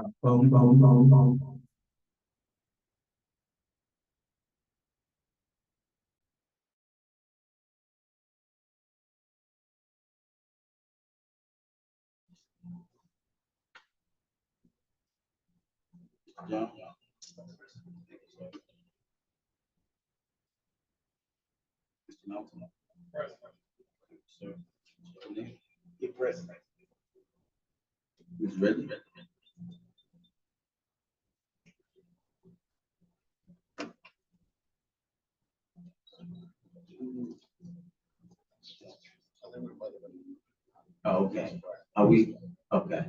Boom, boom, boom, boom. Yeah. Mr. Melton. Sir. Your president. Ms. Ridley. Oh, okay. Are we, okay,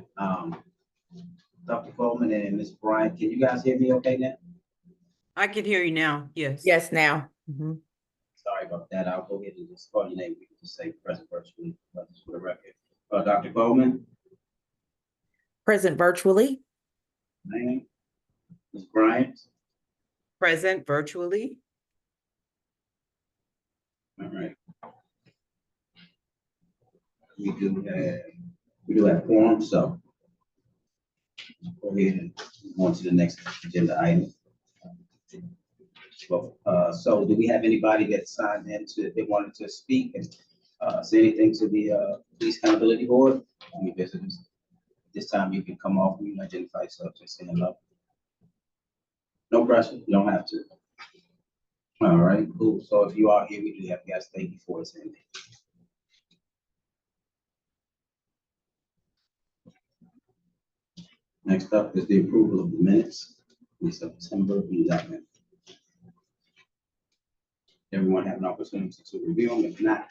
Dr. Coleman and Ms. Bryant, can you guys hear me okay now? I can hear you now. Yes. Yes, now. Sorry about that. I'll go ahead and just call your name. We can just say present virtually, but just for the record. Dr. Coleman, Present virtually. ma'am. Ms. Bryant, Present virtually. all right. We do have quorum, so go ahead and go on to the next agenda item. Well, so do we have anybody that signed in to, they wanted to speak and say anything to the Police Accountability Board? Any visitors? This time you can come off, you can identify yourself, just say hello. No pressure, you don't have to. All right, cool. So if you are here, we do have guests. Thank you for attending. Next up is the approval of the minutes in September 11th. Everyone have an opportunity to review them. If not,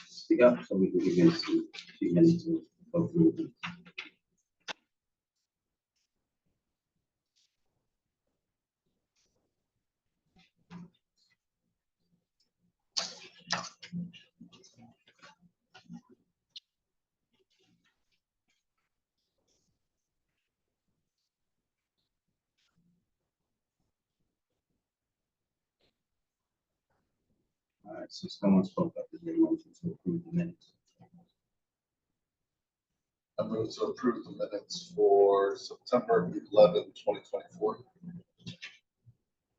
speak up so we can give you a few minutes to go through them. All right, so someone spoke up, is there a motion to approve the minutes? I move to approve the minutes for September 11th, 2024.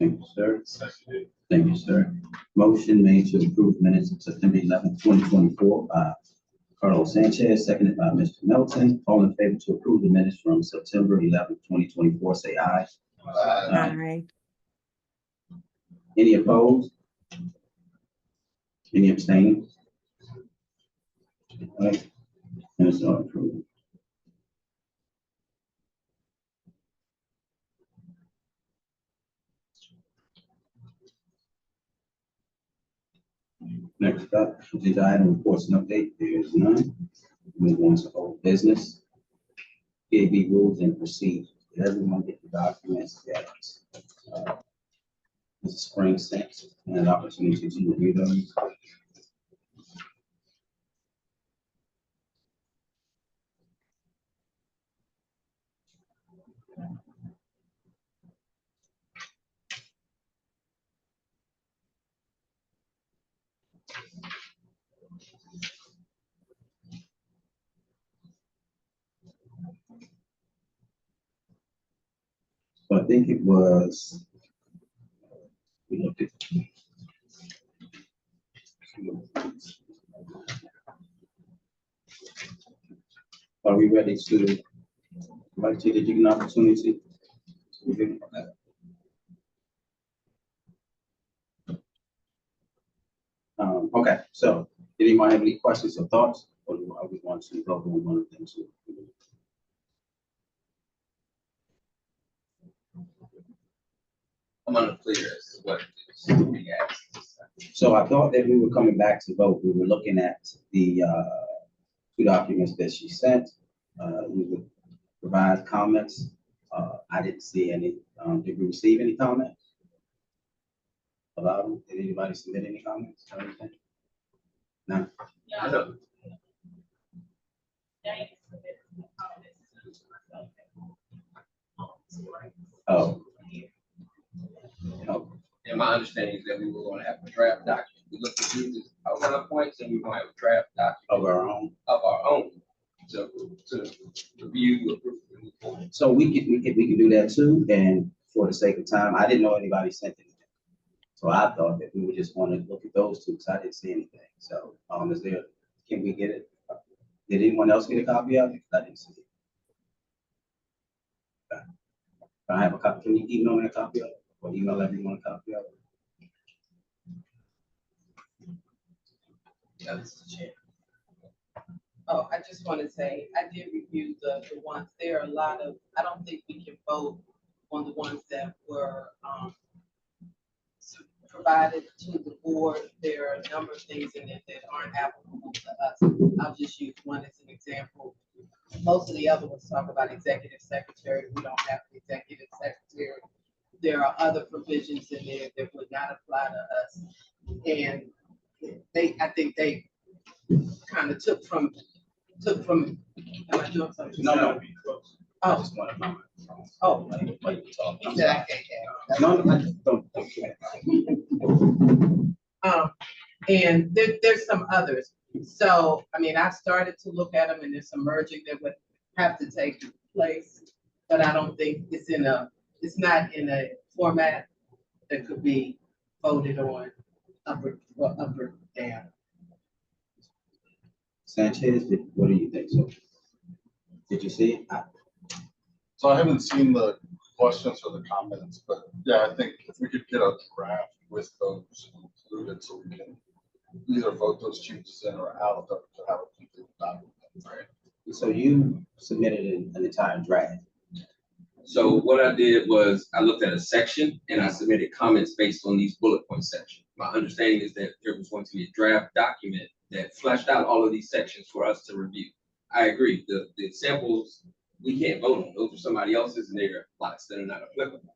Thank you, sir. Seconded. Thank you, sir. Motion made to approve minutes of September 11th, 2024 by Carlos Sanchez, seconded by Mr. Melton. All in favor to approve the minutes from September 11th, 2024, say aye. Aye. Any opposed? Any abstaining? All right, minutes are approved. Next up, agenda item reports and update. There is none. Move on to old business. PAB rules and procedures. Did everyone get the documents that Mrs. Spring sent and an opportunity to review those? So I think it was. We looked at. Are we ready to? Right, did you get an opportunity? to review that? Okay, so did anyone have any questions or thoughts, or are we going to go over one of them too? I'm unclear as to what is being asked. So I thought that we were coming back to vote. We were looking at the two documents that she sent. We would provide comments. I didn't see any. Did we receive any comments about them? Did anybody submit any comments or anything? No. I know. Oh. Oh. And my understanding is that we were going to have a draft document. We looked at these outline points and we're going to have a draft document Of our own. of our own to review, approve, and move forward. So we can do that too, and for the sake of time, I didn't know anybody sent anything. So I thought that we would just want to look at those two, because I didn't see anything. So, can we get it? Did anyone else get a copy of it? I didn't see it. Okay. Can I have a copy? Can you email me a copy of it? Or email everyone a copy of it? Mr. Chair. Oh, I just want to say, I did review the ones, there are a lot of, I don't think we can vote on the ones that were, provided to the board. There are a number of things in it that aren't applicable to us. I'll just use one as an example. Most of the other ones talk about executive secretary. We don't have an executive secretary. There are other provisions in there that would not apply to us. And I think they kind of took from, am I doing something? No. I Oh, just want to know. oh. What you talk He said I can't have. No, I just don't. And there's some others. So, I mean, I started to look at them and there's some merging that would have to take place, but I don't think it's not in a format that could be voted on up or down. Sanchez, what do you think? So, did you see it? So I haven't seen the questions or the comments, but yeah, I think if we could get a draft with those included, so we can either vote those changes in or out, that we could have a complete document, right? So you submitted an entire draft. So what I did was I looked at a section and I submitted comments based on these bullet point sections. My understanding is that there was going to be a draft document that fleshed out all of these sections for us to review. I agree, the samples, we can't vote on, those are somebody else's and there are lots that are not applicable.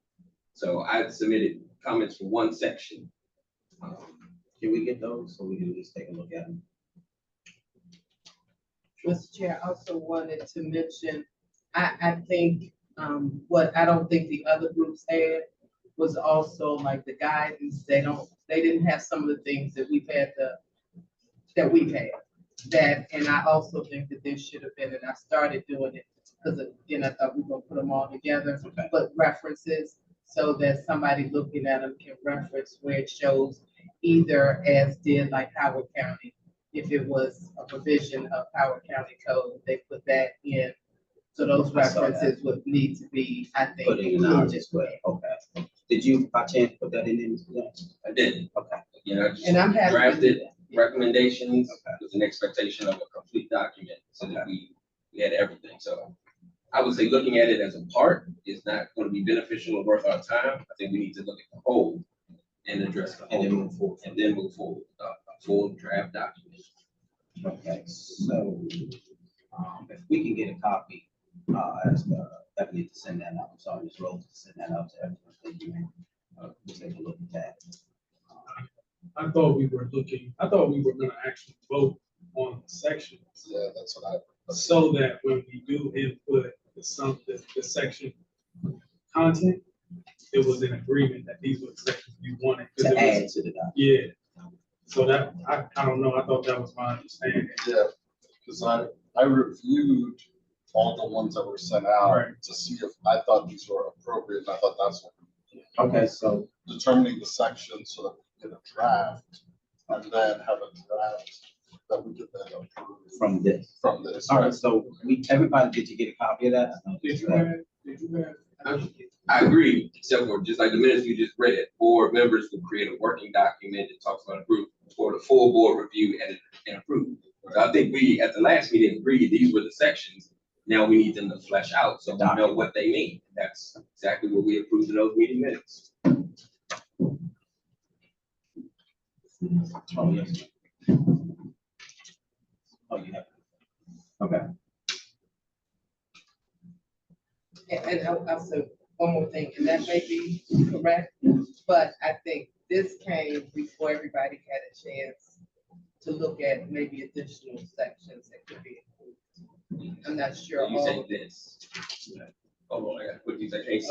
So I submitted comments for one section. Can we get those so we can at least take a look at them? Mr. Chair, I also wanted to mention, I think, what I don't think the other groups had was also like the guidance. They didn't have some of the things that we've had and I also think that there should have been, and I started doing it because again, I thought we were gonna put them all together, Okay. but references so that somebody looking at them can reference where it shows either as did like Howard County. If it was a provision of Howard County code, they put that in. So those I saw that. references would need to be, I think, Put it in ours included. as well. Okay. Did you by chance put that in there, Mr. Johnson? I did. Okay. You know, I just And I'm happy to do drafted that. recommendations Okay. with an expectation of a complete document so that we had everything. So I would say looking at it as a part is not going to be beneficial or worth our time. I think we need to look at the whole and address the whole. And then move forward. And then move forward, a full draft document. Okay, so, if we can get a copy, ask, Ebony to send that out, I'm sorry, Ms. Rose to send that out to everyone, thank you, ma'am. We'll take a look at that. I thought we were gonna actually vote on the sections, Yeah, that's what so that when we do input the section content, it was in agreement that these were the sections we wanted. 'Cause To it add was- to the document. Yeah, so that, I don't know, I thought that was my understanding. Yeah, because I reviewed all the ones that were sent out Right. to see if I thought these were appropriate, and I thought that's what Okay, so, determining the section so that we could get a draft, and then have a draft that we could then approve from this, from this. all right, so everybody, did you get a copy of that? Did you have? I agree, except for just like the minutes you just read, board members will create a working document that talks about a group for the full board review and approve. So I think we, at the last meeting, agreed these were the sections. Now we need them to flesh out so we know what they mean. That's exactly what we approved in those meeting minutes. Oh, yes. Oh, you have, okay. And I'll say one more thing, and that may be correct, but I think this came before everybody had a chance to look at maybe additional sections that could be included. I'm not sure. You all- say this. Hold on, I got to put these in case.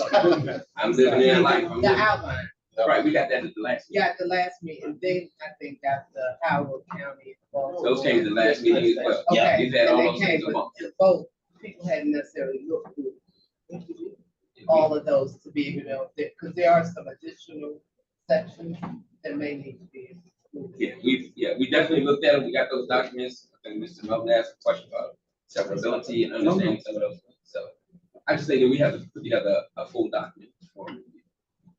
I'm living in life. I'm The living- outline, Right, we got that at the last. meeting. yeah, at the last meeting, and then I think got the Howard County. Those came to the last meeting as well. Yeah, Okay, we've had and all they those came, things a but month. both people hadn't necessarily looked through. all of those to be able to, because there are some additional sections that may need to be included. We definitely looked at it. We got those documents. I think Mr. Melton asked a question about severability and understanding some of those things. So I just think that we have to put together a full document for review.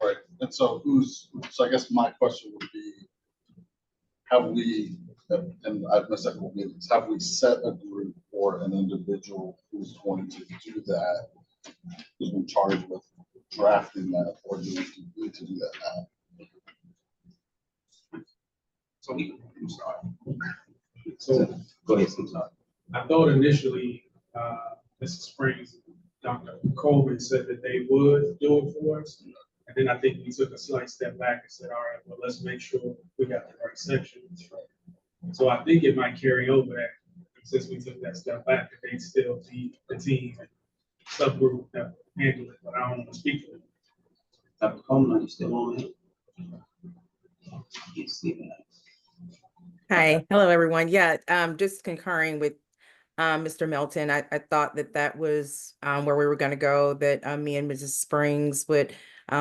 Right, and so so I guess my question would be, have we, and I've missed a couple meetings, have we set a group or an individual who's going to do that, who's been charged with drafting that, or do we need to do that now? So I'm sorry. So Go ahead, I'm sorry. I thought initially, Mrs. Springs, Dr. Coleman said that they would do it for us. And then I think we took a slight step back and said, all right, well, let's make sure we got the right sections. So I think it might carry over that, since we took that step back, that they still be the team and subgroup that handle it, but I don't want to speak for them. Dr. Coleman, are you still on it? Yes, Stephen. Hi, hello, everyone. Yeah, just concurring with Mr. Melton. I thought that was where we were going to go, that me and Mrs. Springs would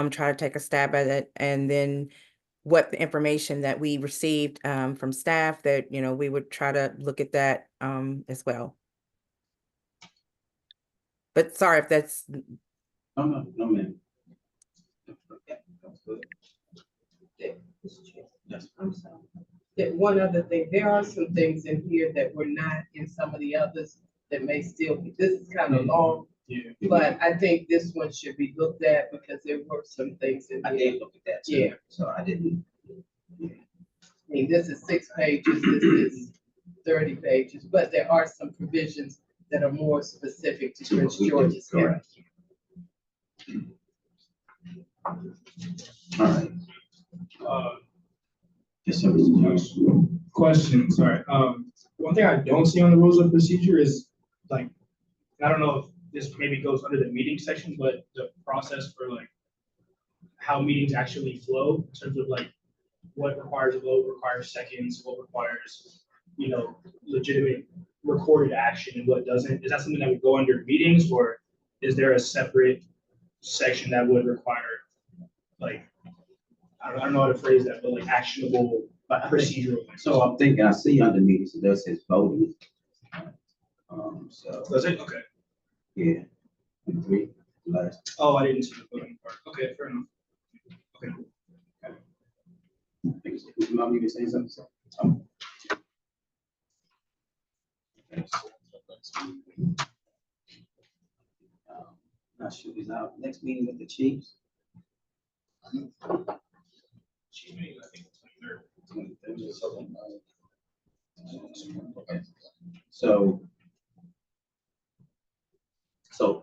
try to take a stab at it, and then what the information that we received from staff, that, you know, we would try to look at that as well. But sorry if that's, No, ma'am. Okay, that's good. Mr. Chair, Yes. I'm sorry. One other thing, there are some things in here that were not in some of the others that may still be, this is kind of long, Yeah. but I think this one should be looked at because there were some things in I here. did look at that too. Yeah. So I didn't. I mean, this is 6 pages, this is 30 pages, but there are some provisions that are more specific to Prince George's County. Correct. All right. Yes, sir, Mr. Jones. Question, sorry. One thing I don't see on the rules of procedure is, like, I don't know if this maybe goes under the meeting section, but the process for like how meetings actually flow in terms of like what requires a vote, requires seconds, what requires, you know, legitimate recorded action and what doesn't. Is that something that would go under meetings, or is there a separate section that would require, like, I don't know how to phrase that, but like actionable procedural things? So I'm thinking, I see under meetings, it does says voting. So, Does it? Okay. yeah. And 3, last. Oh, I didn't see the voting part. Okay, fair enough. Okay. Would you mind me to say something? Okay, so, not sure, is our next meeting with the chiefs?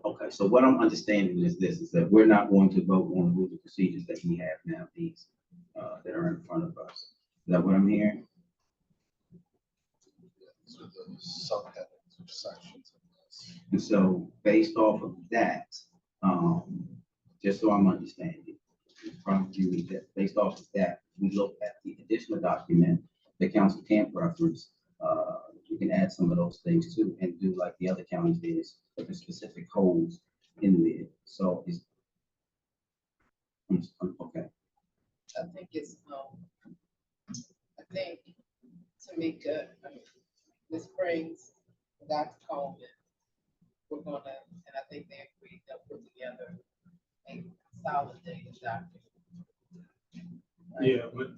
Okay. So what I'm understanding is this, is that we're not going to vote on the rules and procedures that we have now, these, that are in front of us. Is that what I'm hearing? So the subheadings or sections of this. And so based off of that, just so I'm understanding, from you, that based off of that, we look at the additional document the council can preference. We can add some of those things too, and do like the other counties did, put the specific codes in there. So it's okay. I think it's, I think Tamika, Ms. Springs, Dr. Coleman, we're gonna, and I think they agreed, they'll put together a consolidated document. Yeah, but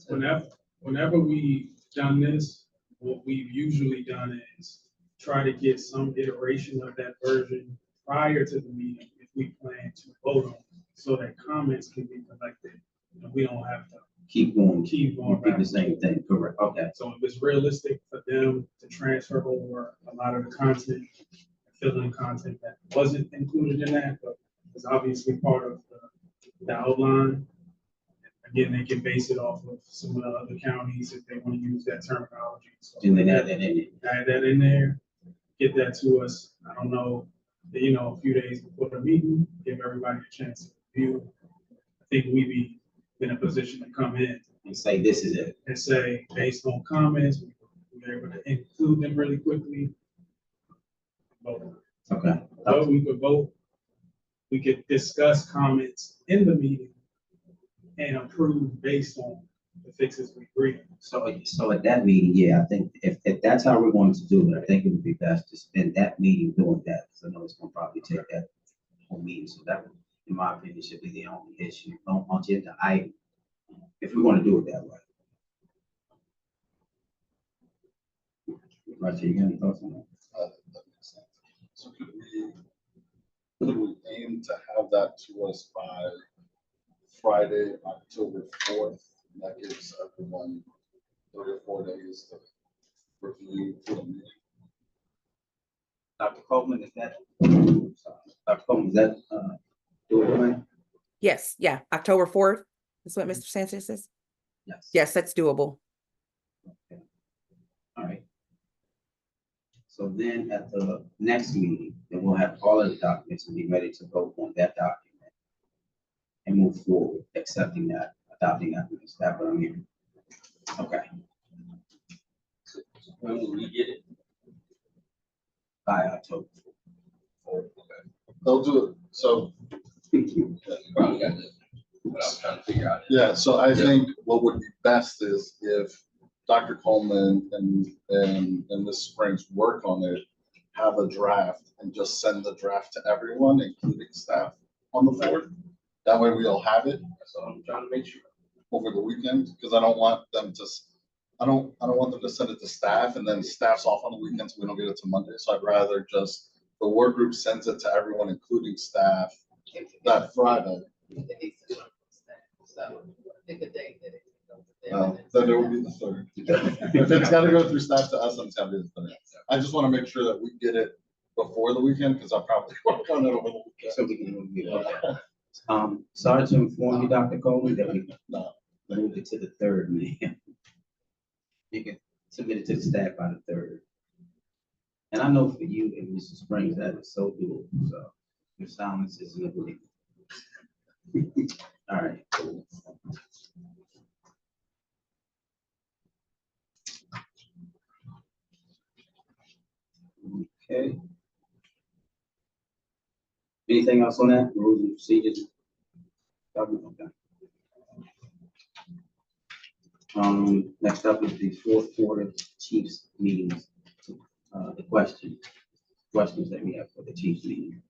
whenever we've done this, what we've usually done is try to get some iteration of that version prior to the meeting if we plan to vote on it, so that comments can be collected and we don't have to Keep going. keep going Repeat back. the same thing, correct, okay. So if it's realistic for them to transfer over a lot of the content, fill in content that wasn't included in that, but is obviously part of the outline. Again, they can base it off of some of the other counties if they want to use that terminology. So And then add that in it. add that in there, get that to us. I don't know, you know, a few days before the meeting, give everybody a chance to review. I think we be in a position to come in And say, this is it. and say, based on comments, we're able to include them really quickly. Vote. Okay. So we could vote we could discuss comments in the meeting and approve based on the fixes we agree on. So at that meeting, yeah, I think if that's how we're going to do it, I think it would be best to spend that meeting doing that, because I know it's gonna probably take that whole meeting, so that would, in my opinion, should be the only issue on agenda item, if we want to do it that way. Roger, you got any thoughts on that? That makes sense. So could we aim to have that to us by Friday, October 4th? That gives everyone 3 or 4 days to review for the meeting. Dr. Coleman, is that, Dr. Coleman, is that, doable, man? Yes, yeah, October 4th is what Mr. Sanchez says. Yes. Yes, that's doable. Okay. All right. So then at the next meeting, then we'll have all of the documents and be ready to vote on that document and move forward, accepting that, adopting that. Is that what I'm hearing? Okay, When will we get it? by October. They'll do it. So, You probably got the, what I was trying to figure out. yeah, so I think what would be best is if Dr. Coleman and Ms. Springs work on it, have a draft and just send the draft to everyone, including staff on the board. That way we all have it That's all I'm trying to make sure. over the weekend, because I don't want them to, I don't want them to send it to staff and then staff's off on the weekends, we don't get it to Monday. So I'd rather just, the work group sends it to everyone, including staff, that Friday. So pick a date that it can go to them. Then it would be the 3rd. If it's gotta go through staff to us, it's gotta be the 3rd. I just wanna make sure that we get it before the weekend, because I'll probably work on it over the weekend. So we can, sorry to inform you, Dr. Coleman, that we No. moved it to the 3rd, man. You can submit it to the staff by the 3rd. And I know for you and Mrs. Springs, that is so doable, so your silence is liberty. All right, cool. Okay. Anything else on that, rules and procedures? Okay. Next up is the fourth quarter Chiefs meetings. The questions that we have for the Chiefs meeting.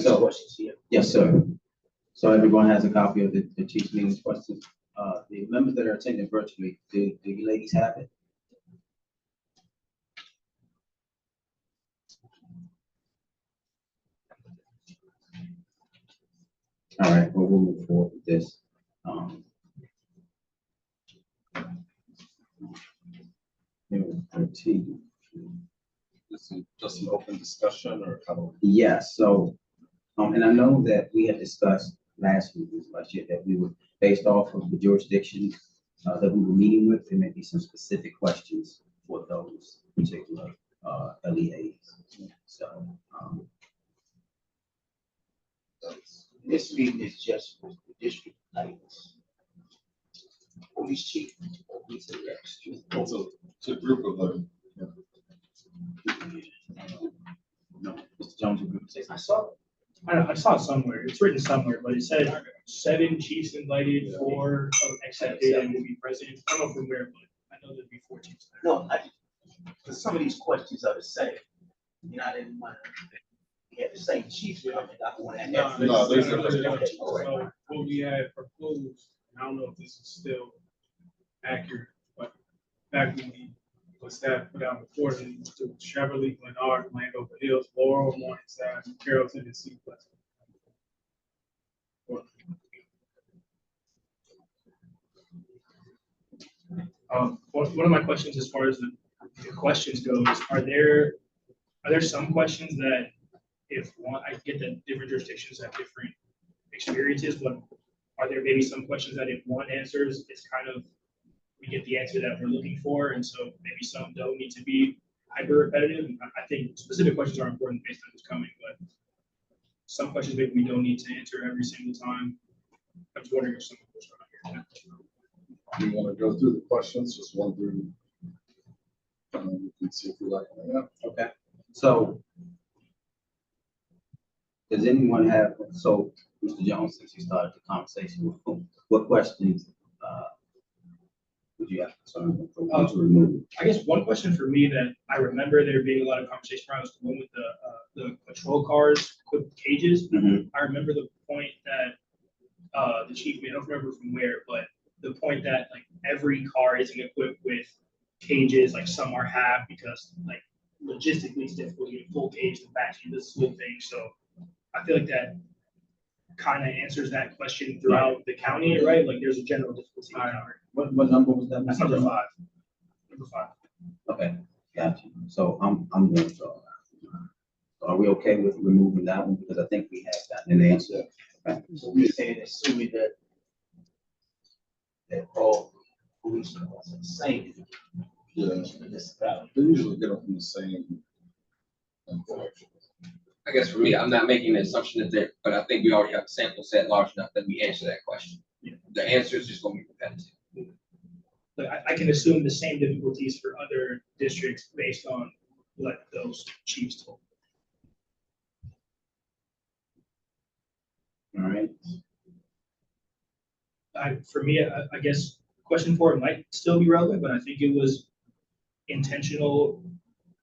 So, yes, sir. So everyone has a copy of the Chiefs meetings questions. The members that are attending virtually, do you ladies have it? All right, well, we'll move forward with this. Number 13. Just an open discussion or how do Yes, so, and I know that we had discussed last week, that we were, based off of the jurisdiction that we were meeting with, there may be some specific questions for those particular LEAs. So, This meeting is just with the district lights. Police chief, police director. it's a group of them. no, Mr. Jones, you can say I something. saw, I saw it somewhere, it's written somewhere, but it said 7 chiefs invited, 4 accepted and will be present. I don't know from where, but I know there'd be 4 chiefs there. No, because some of these questions are the same. You know, I didn't want to, we had the same chief coming, I don't want to have. No, there's a Okay, So all right. what we had proposed, and I don't know if this is still accurate, but back when staff put out reporting to Cheverly, Glenard, Landover Hills, Laurel, Morningside, Carrollton, and Sequest. One of my questions as far as the questions go is, are there some questions that if one, I get that different jurisdictions have different experiences, but are there maybe some questions that if one answers, it's kind of, we get the answer that we're looking for, and so maybe some don't need to be hyper repetitive? I think specific questions are important based on who's coming, but some questions maybe we don't need to answer every single time. I'm just wondering if some of those are not here. You want to go through the questions, just one through? We can see if we like them. Yeah. Okay, so does anyone have, so Mr. Jones, since you started the conversation, what questions would you have concern with or want to remove? I guess one question for me that I remember there being a lot of conversation around was the one with the patrol cars, equipped cages. Mhm. I remember the point that the chief made, I don't remember from where, but the point that like every car isn't equipped with cages, like some are half because like logistically it's difficult to get full cage to batch you this whole thing. So I feel like that kind of answers that question throughout the county, right? Like there's a general difficulty encountered. What number was that? That's Mr. number Jones? 5. Number 5. Okay, gotcha. So I'm going to, are we okay with removing that one? Because I think we have gotten an answer. Okay. So we're saying assuming that all police cars are the same. Yeah. Municipality. They usually get them from the same. I guess for me, I'm not making an assumption that there, but I think we already have a sample set large enough that we answer that question. Yeah. The answer is just gonna be repetitive. But I can assume the same difficulties for other districts based on what those chiefs told. All right. For me, I guess question 4 might still be relevant, but I think it was intentional,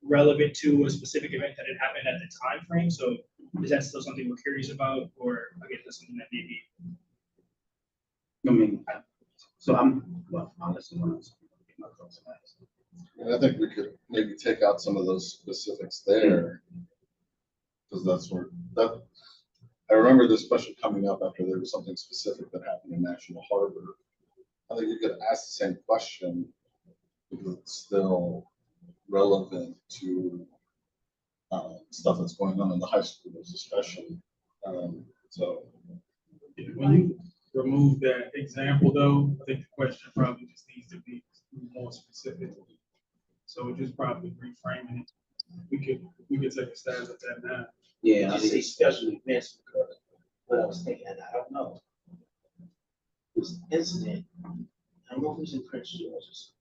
relevant to a specific event that had happened at the time frame. So is that still something we're curious about, or I guess that's something that maybe? I mean, so well, I'll let someone else. get my thoughts on that. And I think we could maybe take out some of those specifics there. Because that's where, I remember this question coming up after there was something specific that happened in National Harbor. I think you could ask the same question because it's still relevant to stuff that's going on in the high schools especially. So. When you remove that example though, I think the question probably just needs to be more specific. So we just probably reframing it. We could take a stab at that now. Yeah, I Just say think, special events because what I was thinking, and I don't know. This incident, I don't know who's in Prince George's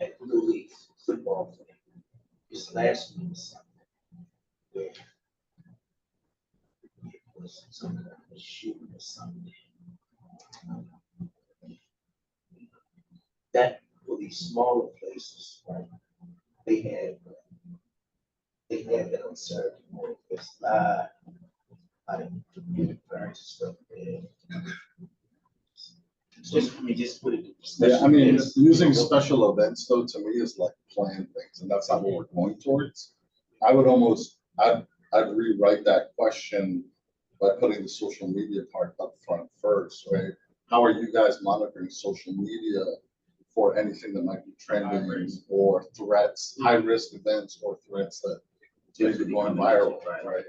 at the Little League football game. This last week or something. Where it was some kind of shooting or something. That for these smaller places, right? They had that on Saturday morning, it's live. I didn't get various stuff there. Just, I mean, just put it. Yeah, I mean, using special events though, to me is like planned things, and that's not what we're going towards. I would almost, I'd rewrite that question by putting the social media part up front first, right? How are you guys monitoring social media for anything that might be trending or threats, high risk events or threats that may be going viral, right?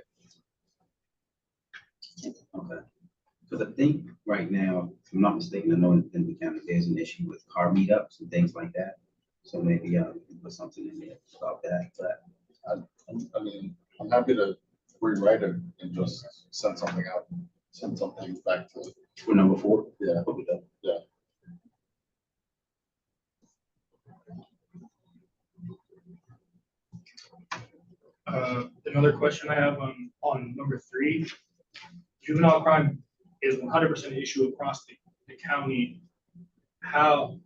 okay. Because I think right now, if I'm not mistaken, I know in the county, there's an issue with car meetups and things like that. So maybe we can put something in there about that, but. I mean, I'm happy to rewrite it and just send something out, send something back to, For number 4? yeah. Okay. Yeah. Another question I have on number 3, juvenile crime is 100% an issue across the county. How,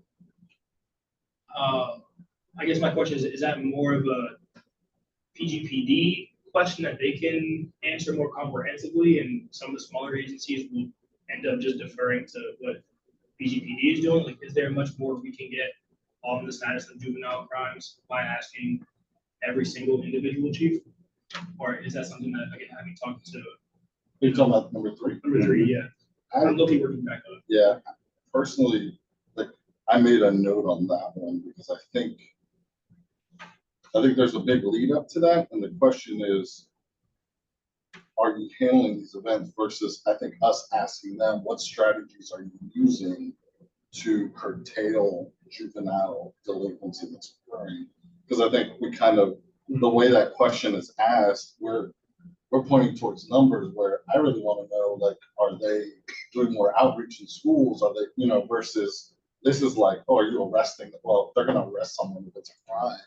I guess my question is that more of a PGPD question that they can answer more comprehensively, and some of the smaller agencies will end up just deferring to what PGPD is doing? Like, is there much more we can get on the status of juvenile crimes by asking every single individual chief? Or is that something that, again, having talked to You're talking about number 3? number 3, yeah, I'm looking working back up. Yeah, personally, like, I made a note on that one because I think there's a big lead up to that, and the question is, are you handling these events versus, I think, us asking them, what strategies are you using to curtail juvenile delinquency that's occurring? Because I think we kind of, the way that question is asked, we're we're pointing towards numbers where I really want to know, like, are they doing more outreach in schools? Are they, you know, versus this is like, oh, are you arresting? Well, they're going to arrest someone if it's a crime,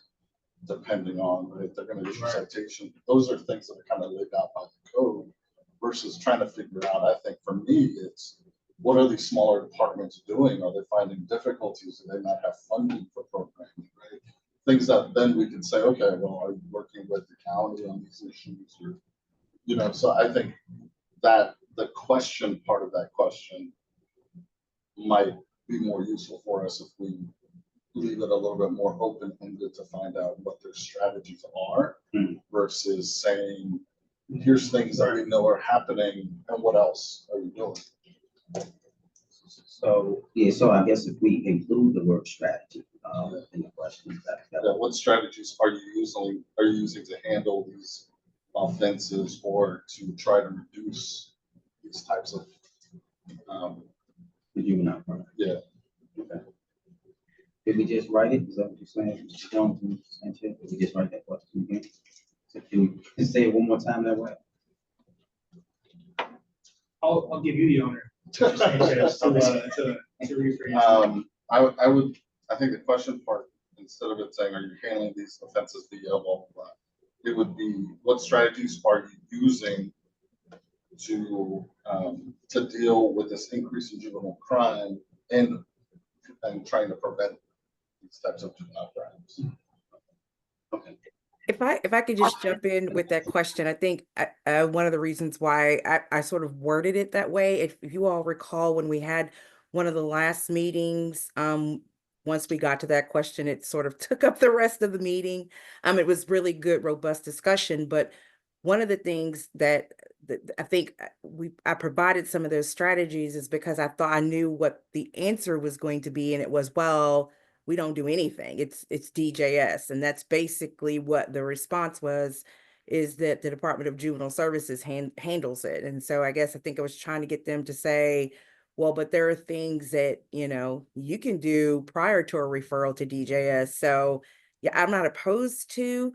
depending on if they're going to issue citation. Those are things that are kind of laid out by the code versus trying to figure out. I think for me, it's what are these smaller departments doing? Are they finding difficulties? Do they not have funding for programming, right? Things that then we can say, okay, well, are you working with the county on these issues? Or, you know, so I think that the question part of that question might be more useful for us if we leave it a little bit more open-ended to find out what their strategies are versus saying, here's things that we know are happening and what else are you doing? So, yeah, so I guess if we include the word strategy, in the question, Yeah, what strategies are you using to handle these offenses or to try to reduce these types of, the juvenile crime. yeah. Okay. Did we just write it? Is that what you're saying? Mr. Jones, did we just write that question again? So can you say it one more time that way? I'll give you the honor. Just say yes to rephrase. I think the question part, instead of it saying, are you handling these offenses via blah, blah, blah, it would be, what strategies are you using to deal with this increase in juvenile crime and trying to prevent these types of juvenile crimes? Okay. If I could just jump in with that question, I think one of the reasons why I sort of worded it that way, if you all recall when we had one of the last meetings, once we got to that question, it sort of took up the rest of the meeting. It was really good, robust discussion, but one of the things that I think I provided some of those strategies is because I thought I knew what the answer was going to be, and it was, well, we don't do anything. It's DJS. And that's basically what the response was, is that the Department of Juvenile Services handles it. And so I think I was trying to get them to say, well, but there are things that, you know, you can do prior to a referral to DJS. So yeah, I'm not opposed to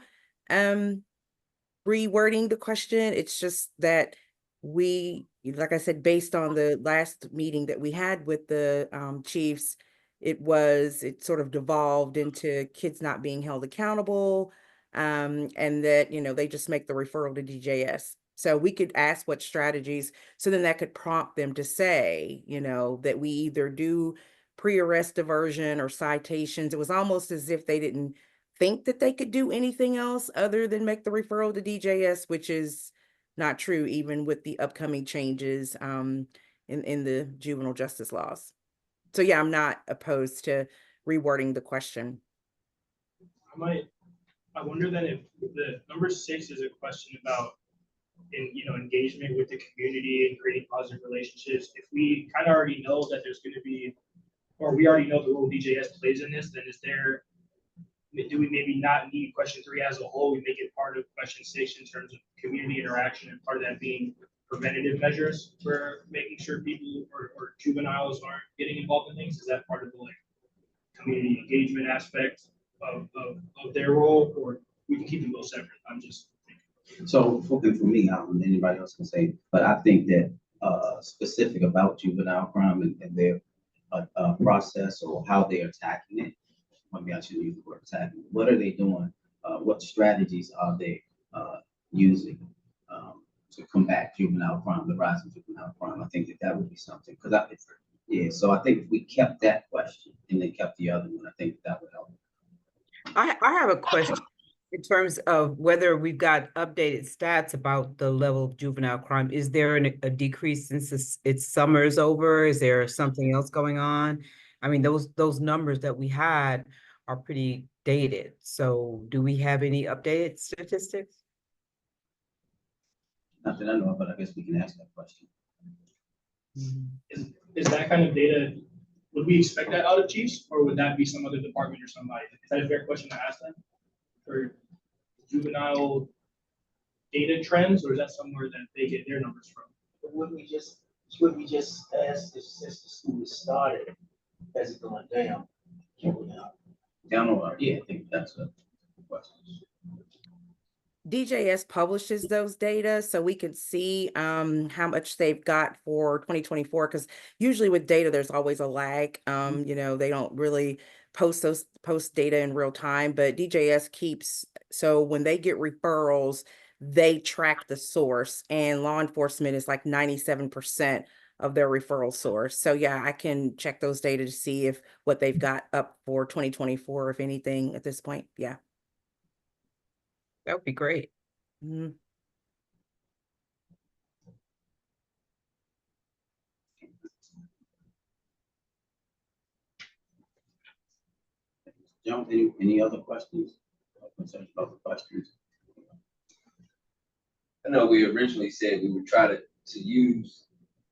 rewording the question. It's just that we, like I said, based on the last meeting that we had with the chiefs, it sort of devolved into kids not being held accountable, and that, you know, they just make the referral to DJS. So we could ask what strategies, so then that could prompt them to say, you know, that we either do pre-arrest diversion or citations. It was almost as if they didn't think that they could do anything else other than make the referral to DJS, which is not true, even with the upcoming changes in the juvenile justice laws. So yeah, I'm not opposed to rewording the question. I wonder then if the number 6 is a question about engagement with the community and creating positive relationships. If we kind of already know that there's going to be, or we already know the role DJS plays in this, then do we maybe not need question 3 as a whole? We make it part of question 6 in terms of community interaction, and part of that being preventative measures for making sure people or juveniles aren't getting involved in things. Is that part of the community engagement aspect of their role, or we can keep them both separate? I'm just thinking. So for me, anybody else can say, but I think that specific about juvenile crime and their process or how they're attacking it. Maybe I should use the word attacking. What are they doing? What strategies are they using to combat juvenile crime, the rise of juvenile crime? I think that would be something, so I think if we kept that question and then kept the other one, I think that would help. I have a question in terms of whether we've got updated stats about the level of juvenile crime. Is there a decrease since it's summer's over? Is there something else going on? I mean, those numbers that we had are pretty dated. So do we have any updated statistics? Not that I know of, but I guess we can ask that question. Is that kind of data, would we expect that out of chiefs, or would that be some other department or somebody? Is that a fair question to ask them? For juvenile data trends, or is that somewhere that they get their numbers from? But would we just ask if since the school has started, has it gone down? Down or up? Yeah, I think that's a question. DJS publishes those data so we can see how much they've got for 2024, because usually with data, there's always a lag. You know, they don't really post data in real time, but DJS keeps, so when they get referrals, they track the source, and law enforcement is like 97% of their referral source. So yeah, I can check those data to see if what they've got up for 2024, if anything at this point. Yeah. That would be great. Mhm. John, any other questions? Concerns about the questions? I know we originally said we would try to use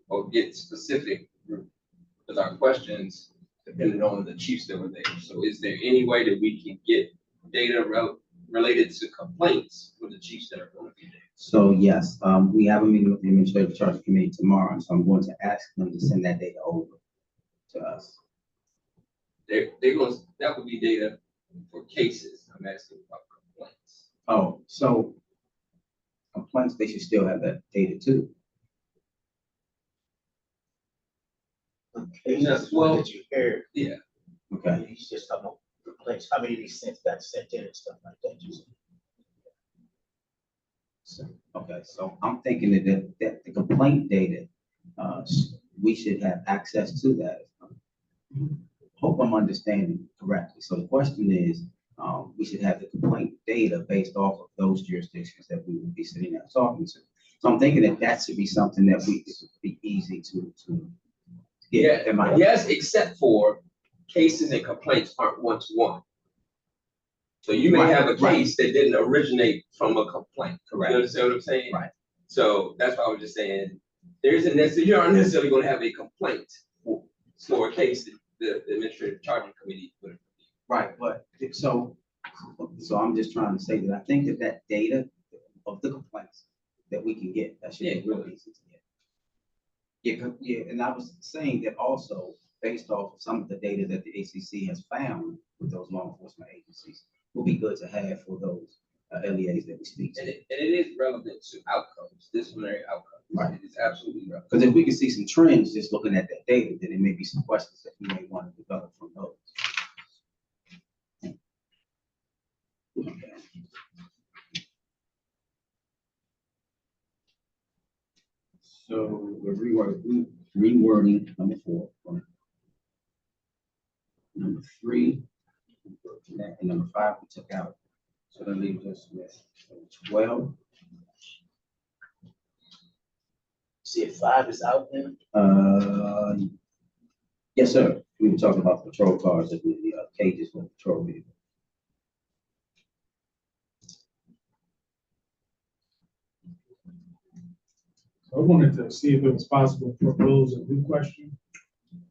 or get specific with our questions depending on the chiefs that were there. So is there any way that we can get data related to complaints with the chiefs that are going to be there? So yes, we have a meeting with the Administrative Charge Committee tomorrow, and so I'm going to ask them to send that data over to us. They're going to, that would be data for cases. I'm asking about complaints. Oh, so complaints, they should still have that data too. Okay, that's the one that you heard. Yeah. Okay. He's just talking about complaints, how many of these got sent in and stuff like that. Okay, so I'm thinking that the complaint data, we should have access to that. Hope I'm understanding correctly. So the question is, we should have the complaint data based off of those jurisdictions that we would be sitting there talking to. So I'm thinking that should be something that it would be easy to get. Yeah, yes, except for cases and complaints aren't one-to-one. So you may have a case that didn't originate from a complaint. Correct. You understand what I'm saying? Right. So that's why I was just saying, there isn't necessarily, you aren't necessarily going to have a complaint for a case that the Administrative Charging Committee would. Right, but so I'm just trying to say that I think that data of the complaints that we can get, that should be really easy to get. Yeah, and I was saying that also based off of some of the data that the ACC has found with those law enforcement agencies, will be good to have for those LEAs that we speak to. And it is relevant to outcomes, disciplinary outcomes. Right. It is absolutely relevant. Because if we can see some trends just looking at that data, then there may be some questions that we may want to develop from those. Okay. So we're rewording number 4. Number 3, and number 5 we took out. So that leaves us with 12. See if 5 is out there. Yes, sir. We were talking about patrol cars and the cages for patrol vehicles. I wanted to see if it was possible to propose a new question.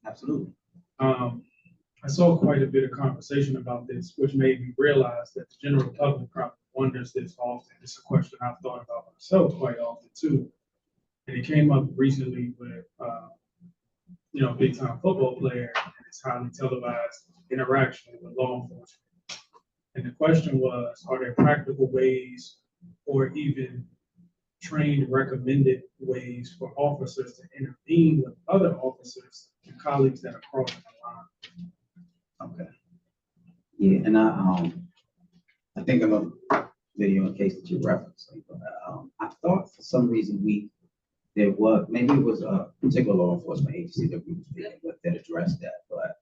Absolutely. I saw quite a bit of conversation about this, which made me realize that the general public probably wonders this often. It's a question I've thought about myself quite often too. And it came up recently with, big time football player and his highly televised interaction with law enforcement. And the question was, are there practical ways or even trained, recommended ways for officers to intervene with other officers and colleagues that are crossing the line? Okay. Yeah, and I think of a video in case that you're referencing, but I thought for some reason maybe it was a particular law enforcement agency that we were dealing with that addressed that, but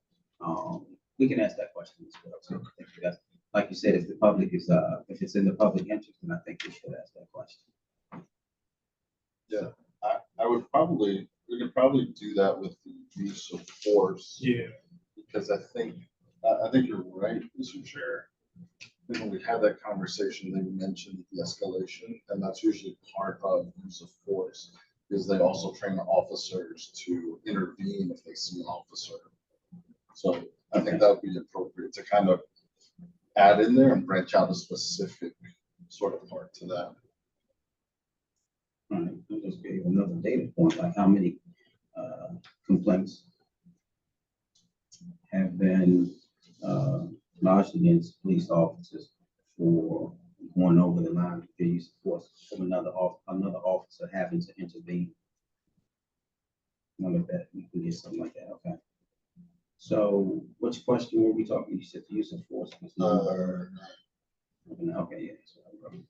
we can ask that question as well. So I think that's, like you said, if the public is if it's in the public interest, then I think we should ask that question. Yeah, we could probably do that with the use of force. Yeah. Because I think you're right, Mr. Chair. When we had that conversation, they mentioned the escalation, and that's usually part of use of force, because they also train officers to intervene if they see an officer. So I think that would be appropriate to kind of add in there and branch out a specific sort of part to that. All right, I'll just give you another data point, like how many complaints have been lodged against police officers for going over the line with the use of force from another officer having to intervene. Wonder if that we can get something like that, okay. So which question were we talking? You said the use of force was number. Okay, yeah. So I wrote.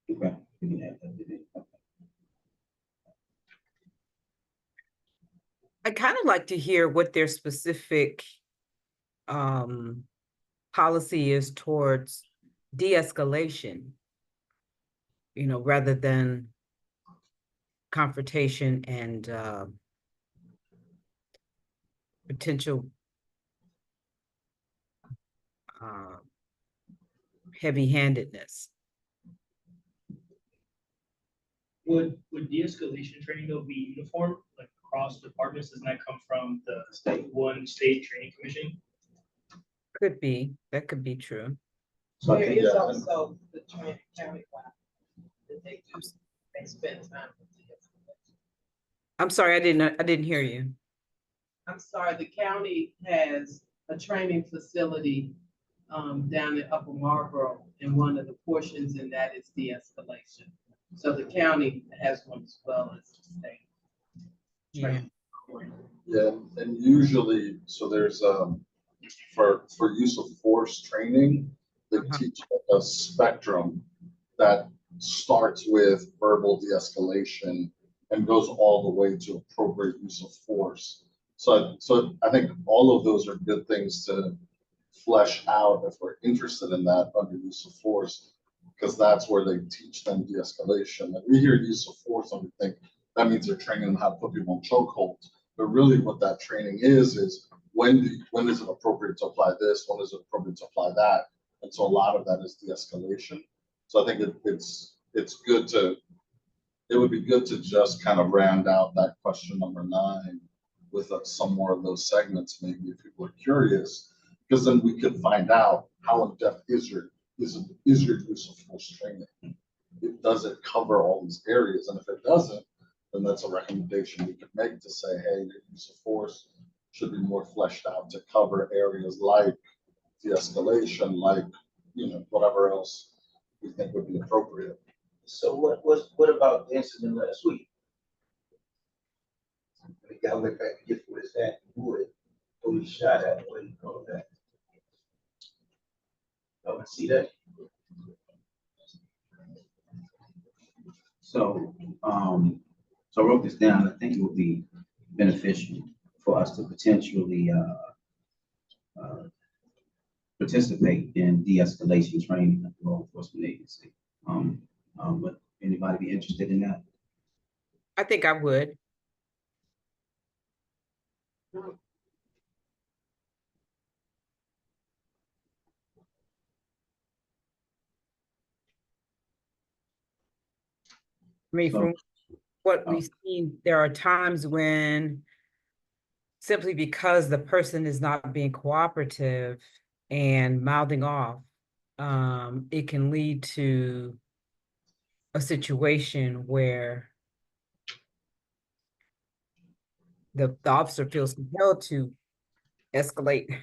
Okay, we can add that to it. Okay. I kind of like to hear what their specific policy is towards de-escalation, you know, rather than confrontation and potential heavy-handedness. Would de-escalation training though be uniform, like across departments? Doesn't that come from the state training commission? Could be, that could be true. So I There think, is yeah, also the training countywide that they do, they spend time with de-escalation. I'm sorry, I didn't hear you. I'm sorry, the county has a training facility down in Upper Marlboro, and one of the portions in that is de-escalation. So the county has one as well as the state. Yeah. Yeah, and usually, so there's, for use of force training, they teach a spectrum that starts with verbal de-escalation and goes all the way to appropriate use of force. So I think all of those are good things to flesh out if we're interested in that under use of force, because that's where they teach them de-escalation. And we hear use of force and we think that means they're training them how to put people in chokeholds. But really what that training is when is it appropriate to apply this? When is it appropriate to apply that? And so a lot of that is de-escalation. So I think it would be good to just kind of round out that question number 9 with some more of those segments, maybe if people are curious, because then we could find out how in depth is your use of force training. Does it cover all these areas? And if it doesn't, then that's a recommendation we could make to say, hey, your use of force should be more fleshed out to cover areas like de-escalation, like, whatever else we think would be appropriate. So what about the incident last week? The guy went back to get for his hat and wood, who he shot at, what do you call that? Oh, see that? so, so I wrote this down. I think it would be beneficial for us to potentially participate in de-escalation training at the law enforcement agency. Would anybody be interested in that? I think I would. I mean, from what we've seen, there are times when simply because the person is not being cooperative and mouthing off, it can lead to a situation where the officer feels compelled to escalate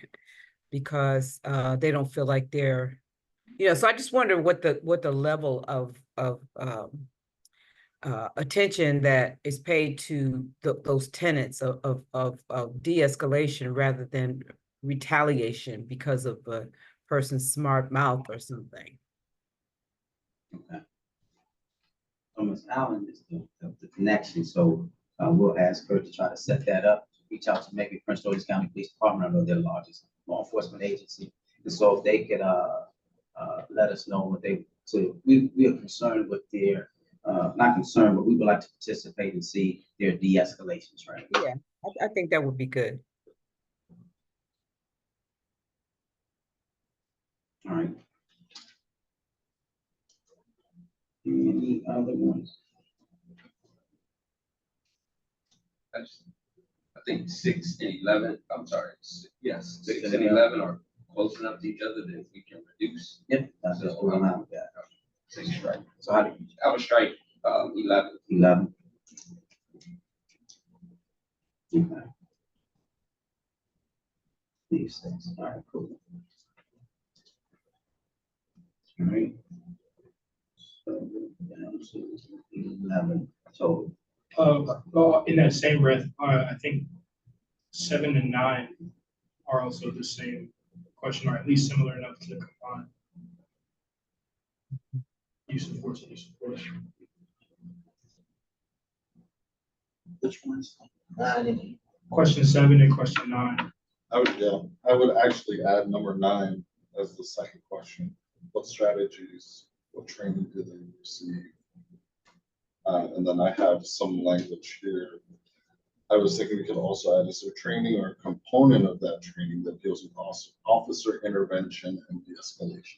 because they don't feel like they're, so I just wonder what the level of attention that is paid to those tenets of de-escalation rather than retaliation because of a person's smart mouth or something. Okay. So Ms. Allen is the connection, so we'll ask her to try to set that up, reach out to maybe Prince George's County Police Department. I know they're the largest law enforcement agency, and so if they could let us know what we are concerned with their, not concerned, but we would like to participate and see their de-escalation training. Yeah, I think that would be good. All right. Any other ones? I think 6 and 11, I'm sorry, yes, 6 and 11 are close enough to each other that we can reduce. Yep, that's just what I'm out with that. 6 strike. So how do you? I would strike 11. 11. Okay. Leave 6. All right, cool. All right. So, down to 11 total. Well, in that same breath, I think 7 and 9 are also the same question, or at least similar enough to combine. Use of force and use of force. Which ones? 9 and 8. Question 7 and question 9. I would actually add number 9 as the second question. What strategies, what training do they receive? And then I have some language here. I was thinking we could also add, is there training or a component of that training that deals with officer intervention and de-escalation?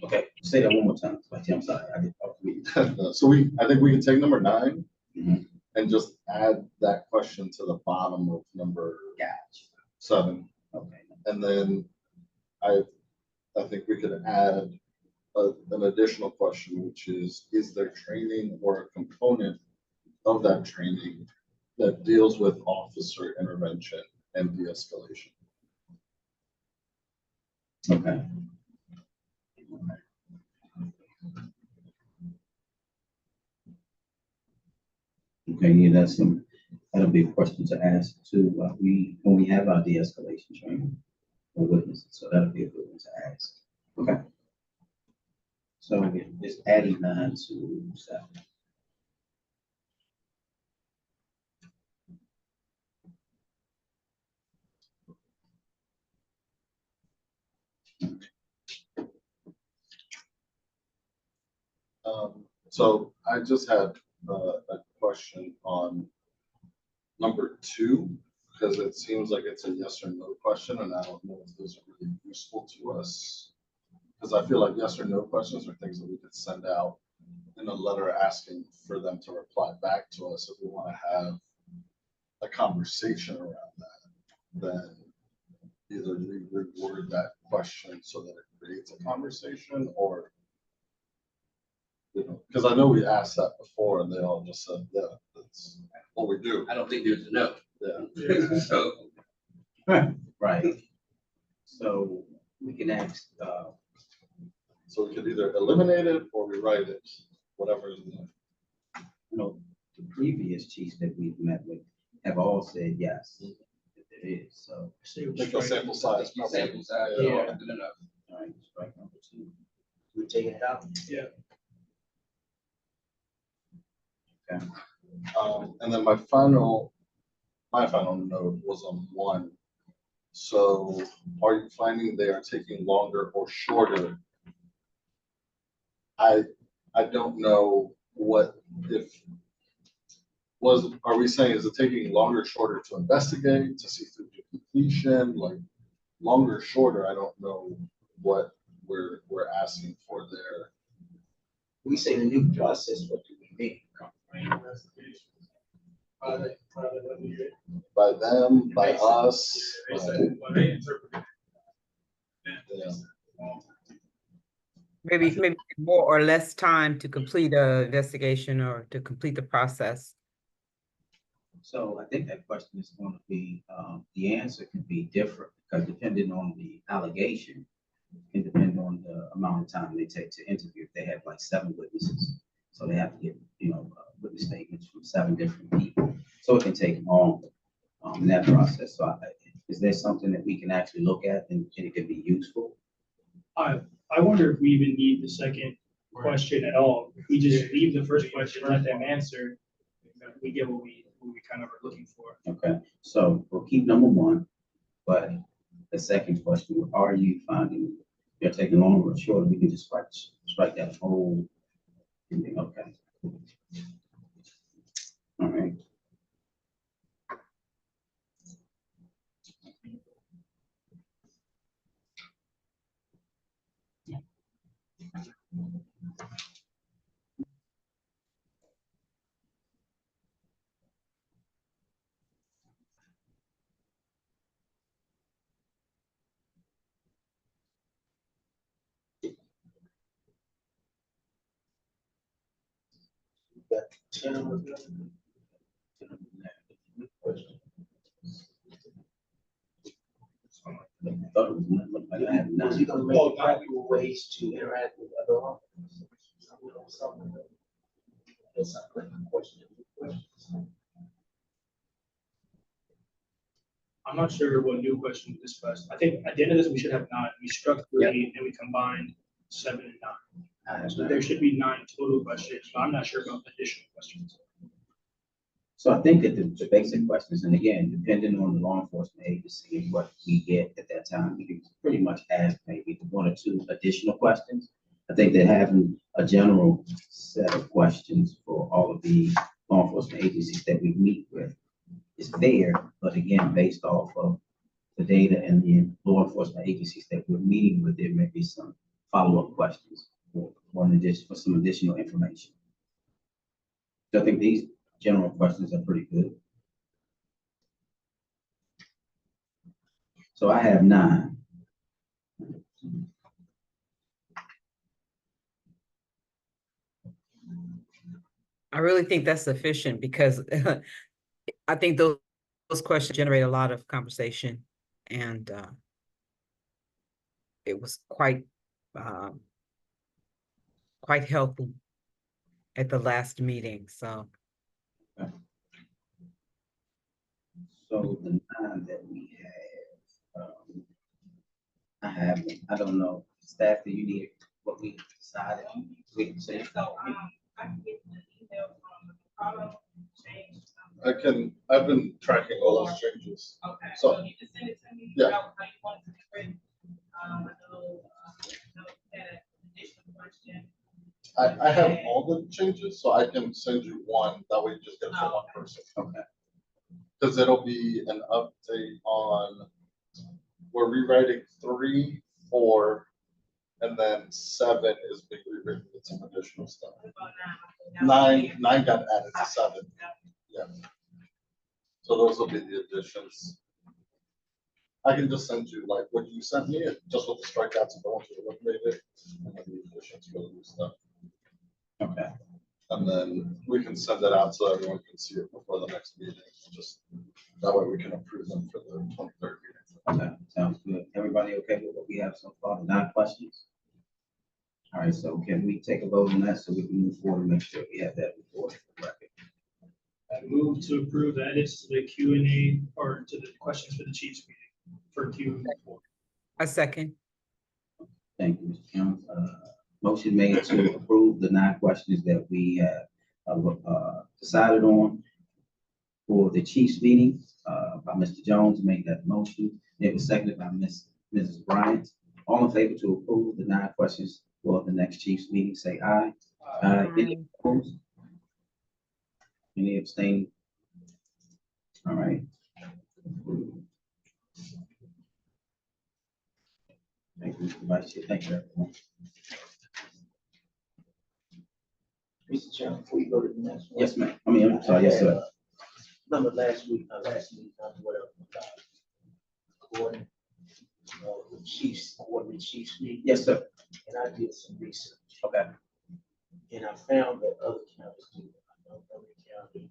Okay, say that one more time. I'm sorry, I didn't talk to you. So I think we can take number 9 Mhm. and just add that question to the bottom of number Gotcha. 7. Okay. And then I think we could add an additional question, which is there training or a component of that training that deals with officer intervention and de-escalation? Okay. Okay, yeah, that'll be a question to ask too, when we have our de-escalation training for witnesses, so that'll be a good one to ask. Okay. So we're just adding 9 to 7. So I just had a question on number 2, because it seems like it's a yes or no question, and I don't know if those are really useful to us. Because I feel like yes or no questions are things that we could send out in a letter asking for them to reply back to us if we want to have a conversation around that. Then either we reword that question so that it creates a conversation, or because I know we asked that before and they all just said, yeah, that's what we do. I don't think there's a no. Yeah. So, Right. So we can ask, So we could either eliminate it or rewrite it, whatever. the previous chiefs that we've met with have all said yes, that there is, so. Make a sample size. sample size, Yeah. good enough. All right, strike number 2. We're taking it out. And then my final note was on 1. So are you finding they are taking longer or shorter? I don't know are we saying, is it taking longer or shorter to investigate, to see through to completion? Like longer or shorter, I don't know what we're asking for there. We say the new process, what do we mean? By them, by us. Yeah. Maybe more or less time to complete a investigation or to complete the process. So I think that question is going to be, the answer can be different because depending on the allegation, and depending on the amount of time they take to interview, if they have like 7 witnesses. So they have to get, witness statements from 7 different people. So it can take longer in that process. So is there something that we can actually look at and it could be useful? I wonder if we even need the second question at all. If we just leave the first question, let them answer, we get what we kind of are looking for. Okay, so we'll keep number 1, but the second question, are you finding they're taking longer or shorter? We can just strike that whole thing. Okay. All right. got 10 of them. 10 of them there. Question. I thought it was none, but I have Was he none. gonna make practical ways to interact with other officers? Something. That's not a question. I'm not sure what new question we discussed. I think at the end of this, we should have 9. We struck 3 and we combined 7 and 9. So there should be 9 total questions, but I'm not sure about additional questions. So I think that the basic questions, and again, depending on the law enforcement agency and what we get at that time, we can pretty much ask maybe 1 or 2 additional questions. I think that having a general set of questions for all of the law enforcement agencies that we meet with is fair, but again, based off of the data and the law enforcement agencies that we're meeting with, there may be some follow-up questions for some additional information. So I think these general questions are pretty good. So I have 9. I really think that's sufficient because I think those questions generate a lot of conversation, and it was quite healthy at the last meeting. So So the 9 that we have, I don't know, staff, do you need what we decided? We can say. I can get an email from Carlo, change. I've been tracking all those changes. Okay, So- so you can send it to me. Yeah. How you want it to be written. I know that additional question. I have all the changes, so I can send you one, that way you just get it from one person. Okay. Because it'll be an update on, we're rewriting 3, 4, and then 7 is being rewritten with some additional stuff. About 9. 9 got added to 7, yeah. So those will be the additions. I can just send you like what you sent me, just with the strikeouts and the ones you eliminated, and then the additions for the new stuff. Okay. And then we can send that out so everyone can see it before the next meeting, just that way we can approve them for the 23rd meeting. Okay, sounds good. Everybody okay with what we have so far? 9 questions? All right, so can we take a vote on that so we can move forward and make sure we have that report for the record? I move to approve edits to the Q&A or to the questions for the chiefs meeting for Q4. a second. Thank you, Mr. Jones. Motion made to approve the 9 questions that we have decided on for the chiefs meeting by Mr. Jones, made that motion. It was seconded by Mrs. Bryant. All in favor to approve the 9 questions for the next chiefs meeting, say aye. Aye. Any opposed? Any abstain? All right. Thank you, Mr. Vice Chair. Thank you, everyone. Mr. Chairman, before you go to the next one. Yes, ma'am. I mean, I'm sorry, yes, sir. Remember last week, whatever. Gordon, the chiefs, quarterly chiefs meeting. Yes, sir. And I did some research. Okay. And I found that other counties do. I know every county,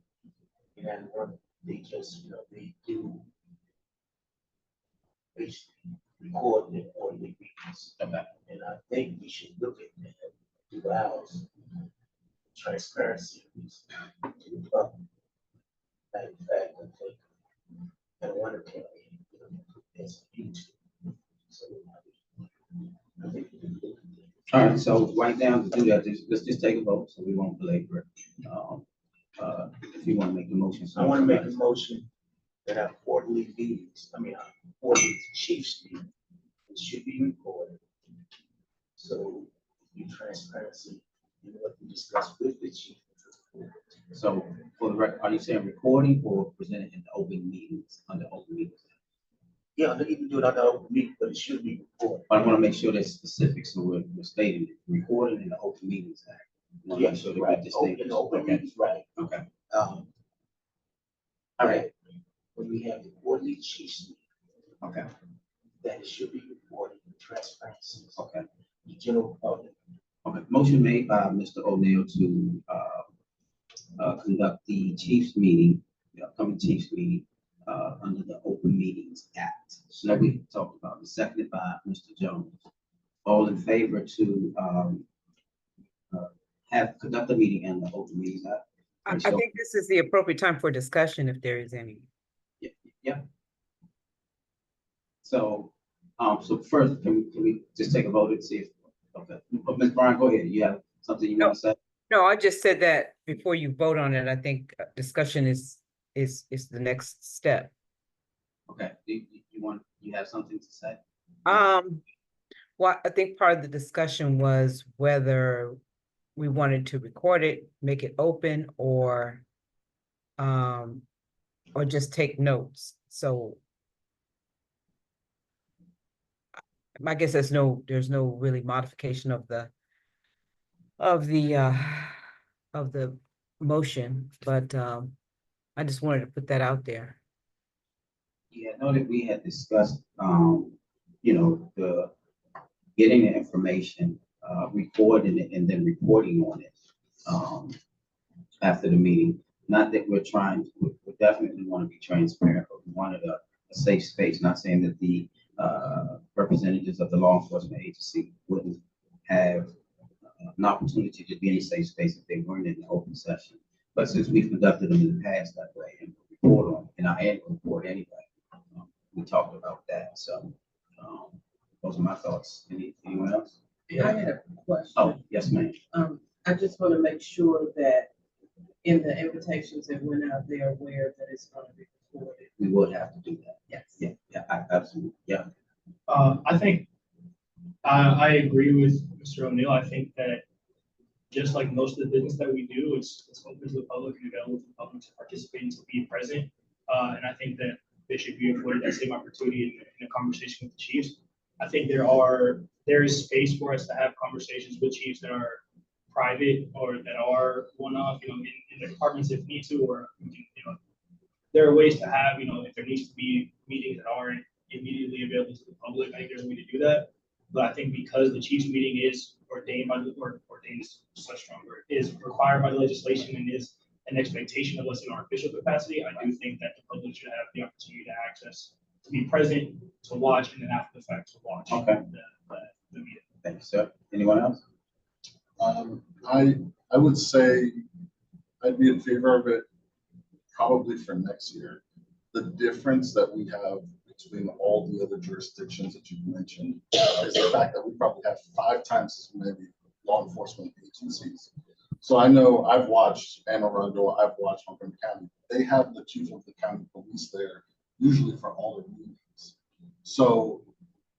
and one, they just, they do basically record their quarterly meetings. Okay. And I think we should look at that, do ours, transparency. To the public. In fact, I think, and one of the, it's YouTube. So, I think we can look at that. All right, so right now to do that, let's just take a vote so we won't belabor it. If you want to make the motion. I want to make a motion that our quarterly meetings, our quarterly chiefs meeting, it should be recorded. So be transparency in what we discuss with the chief. So for the record, are you saying recording or presented in the open meetings, under open meetings? Yeah, they can do it on the open meeting, but it should be recorded. I want to make sure that's specific, so we're stating it, recording in the open meetings act. I want to make sure that Right, we distinguish. open Okay, meetings, right. okay, All right. When we have the quarterly chiefs meeting, okay, that it should be recorded with transparency. okay. The general public. Okay, motion made by Mr. O'Neill to conduct the Chiefs meeting, the upcoming Chiefs meeting, under the Open Meetings Act. So that we talked about, it, seconded by Mr. Jones. All in favor to, have, conduct a meeting in the Open Meetings Act? I think this is the appropriate time for discussion if there is any. Yeah. So, so first, can we just take a vote and see if, okay, Ms. Bryan, go ahead, you have something you want to say? No, I just said that before you vote on it, I think discussion is the next step. Okay, you have something to say? Well, I think part of the discussion was whether we wanted to record it, make it open, or just take notes. So I guess there's no really modification of the motion, but I just wanted to put that out there. Yeah, I know that we had discussed, you know, the getting the information, recording it and then reporting on it, after the meeting. Not that we're trying, we definitely want to be transparent, but we wanted a safe space, not saying that the, representatives of the law enforcement agency wouldn't have an opportunity to be in a safe space if they weren't in the open session. But since we've conducted them in the past that way and report on, in our annual report anyway, we talked about that. So, those are my thoughts. Anyone else? I had a question. Oh, yes, ma'am. I just want to make sure that in the invitations that went out, they're aware that it's going to be recorded. We would have to do that. Yes. Yeah, absolutely, yeah. I think, I agree with Mr. O'Neill. I think that just like most of the business that we do, it's open to the public and available to the public to participate and to be present. And I think that they should be afforded that same opportunity in a conversation with the chiefs. I think there is space for us to have conversations with chiefs that are private or that are one-off, you know, in the departments if need to, or, you know, there are ways to have, you know, if there needs to be meetings that aren't immediately available to the public, I think there's a way to do that. But I think because the chiefs meeting is ordained by the, or ordained is such strong word, is required by the legislation and is an expectation of us in our official capacity, I do think that the public should have the opportunity to access, to be present, to watch, and then after the fact to watch. Okay. The meeting. Thank you, sir. Anyone else? I would say I'd be in favor of it probably for next year. The difference that we have between all the other jurisdictions that you've mentioned is the fact that we probably have 5 times as many law enforcement agencies. So I know I've watched Anne Arundel, I've watched Montgomery County. They have the chief of the county police there, usually for all their meetings. So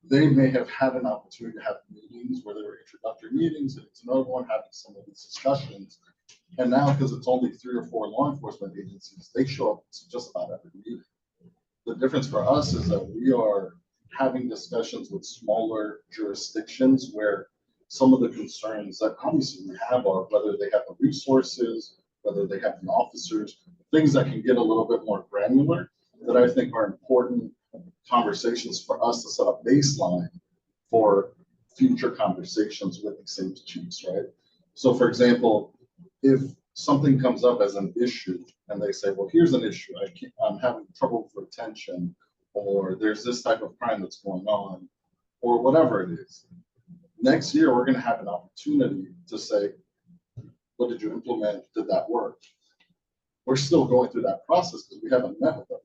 they may have had an opportunity to have meetings where there were introductory meetings, and it's another one having some of these discussions. And now, because it's only 3 or 4 law enforcement agencies, they show up to just about every meeting. The difference for us is that we are having discussions with smaller jurisdictions where some of the concerns that obviously we have are whether they have the resources, whether they have the officers, things that can get a little bit more granular that I think are important conversations for us to set a baseline for future conversations with the same chiefs, right? So for example, if something comes up as an issue and they say, well, here's an issue, I'm having trouble with retention, or there's this type of crime that's going on, or whatever it is. Next year, we're going to have an opportunity to say, what did you implement? Did that work? We're still going through that process because we haven't met with them,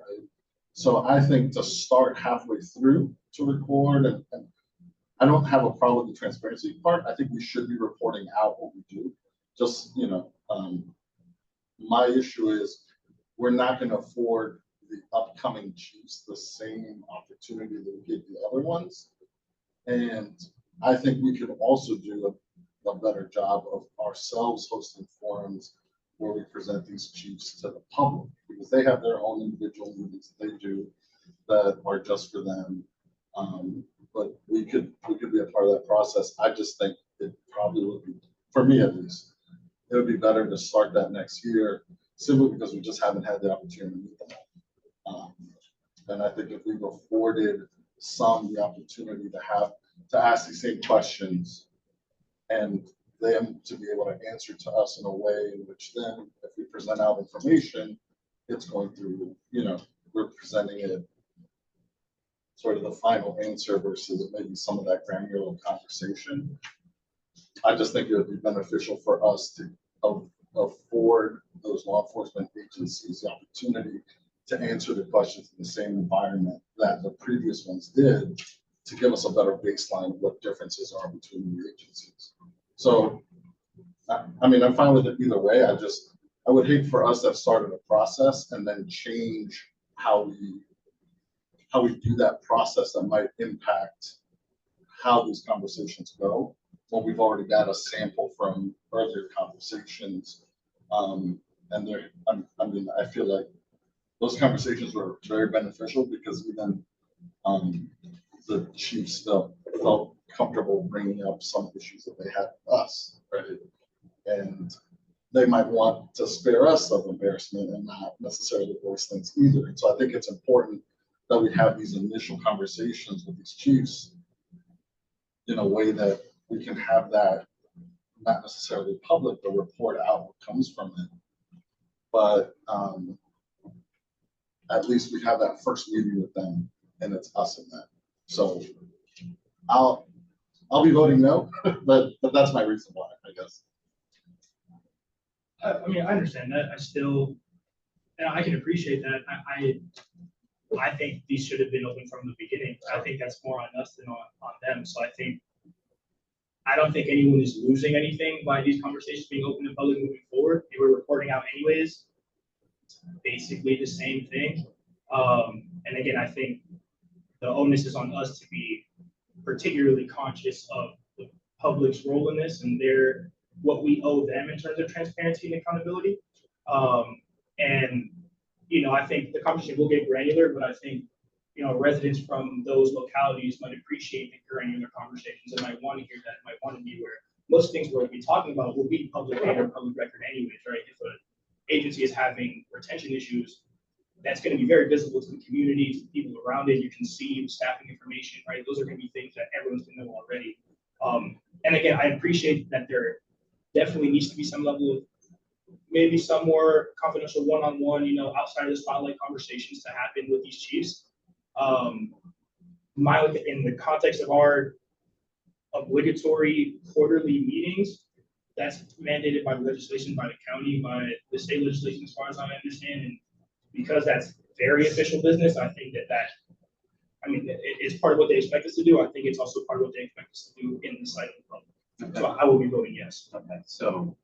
right? So I think to start halfway through to record, and I don't have a problem with the transparency part. I think we should be reporting out what we do. Just, you know, my issue is we're not going to afford the upcoming chiefs the same opportunity that we give the other ones. And I think we could also do a better job of ourselves hosting forums where we present these chiefs to the public, because they have their own individual meetings that they do that are just for them. But we could be a part of that process. I just think it probably would be, for me at least, it would be better to start that next year, simply because we just haven't had the opportunity to meet them. And I think if we've afforded some the opportunity to ask the same questions and them to be able to answer to us in a way in which then, if we present out information, it's going through, we're presenting it sort of the final answer versus maybe some of that granular conversation. I just think it would be beneficial for us to afford those law enforcement agencies the opportunity to answer the questions in the same environment that the previous ones did, to give us a better baseline of what differences are between the agencies. So, I mean, I'm fine with it either way. I would hate for us to have started a process and then change how we do that process that might impact how these conversations go, when we've already got a sample from earlier conversations. I feel like those conversations were very beneficial because even the chiefs felt comfortable bringing up some issues that they had with us, right? And they might want to spare us of embarrassment and not necessarily voice things either. And so I think it's important that we have these initial conversations with these chiefs in a way that we can have that not necessarily public, but report out what comes from it. But at least we have that first meeting with them, and it's us in that. So I'll be voting no, but that's my reason why, I guess. I mean, I understand that. I can appreciate that. I think these should have been open from the beginning. I think that's more on us than on them. So I don't think anyone is losing anything by these conversations being open and public moving forward. They were reporting out anyways. It's basically the same thing. And again, I think the onus is on us to be particularly conscious of the public's role in this and what we owe them in terms of transparency and accountability. I think the conversation will get granular, but I think, residents from those localities might appreciate the granular conversations and might want to hear that, might want to be where most things we'll be talking about will be public data or public record anyways, right? If an agency is having retention issues, that's going to be very visible to the community, to the people around it. You can see the staffing information, right? Those are going to be things that everyone's going to know already. And again, I appreciate that there definitely needs to be some level of maybe some more confidential one-on-one, outside of the spotlight conversations to happen with these chiefs. In the context of our obligatory quarterly meetings, that's mandated by legislation, by the county, by the state legislation, as far as I understand. And because that's very official business, I think it's part of what they expect us to do. I think it's also part of what they expect us to do in the sight of the public. Okay. So I will be voting yes. Okay, so.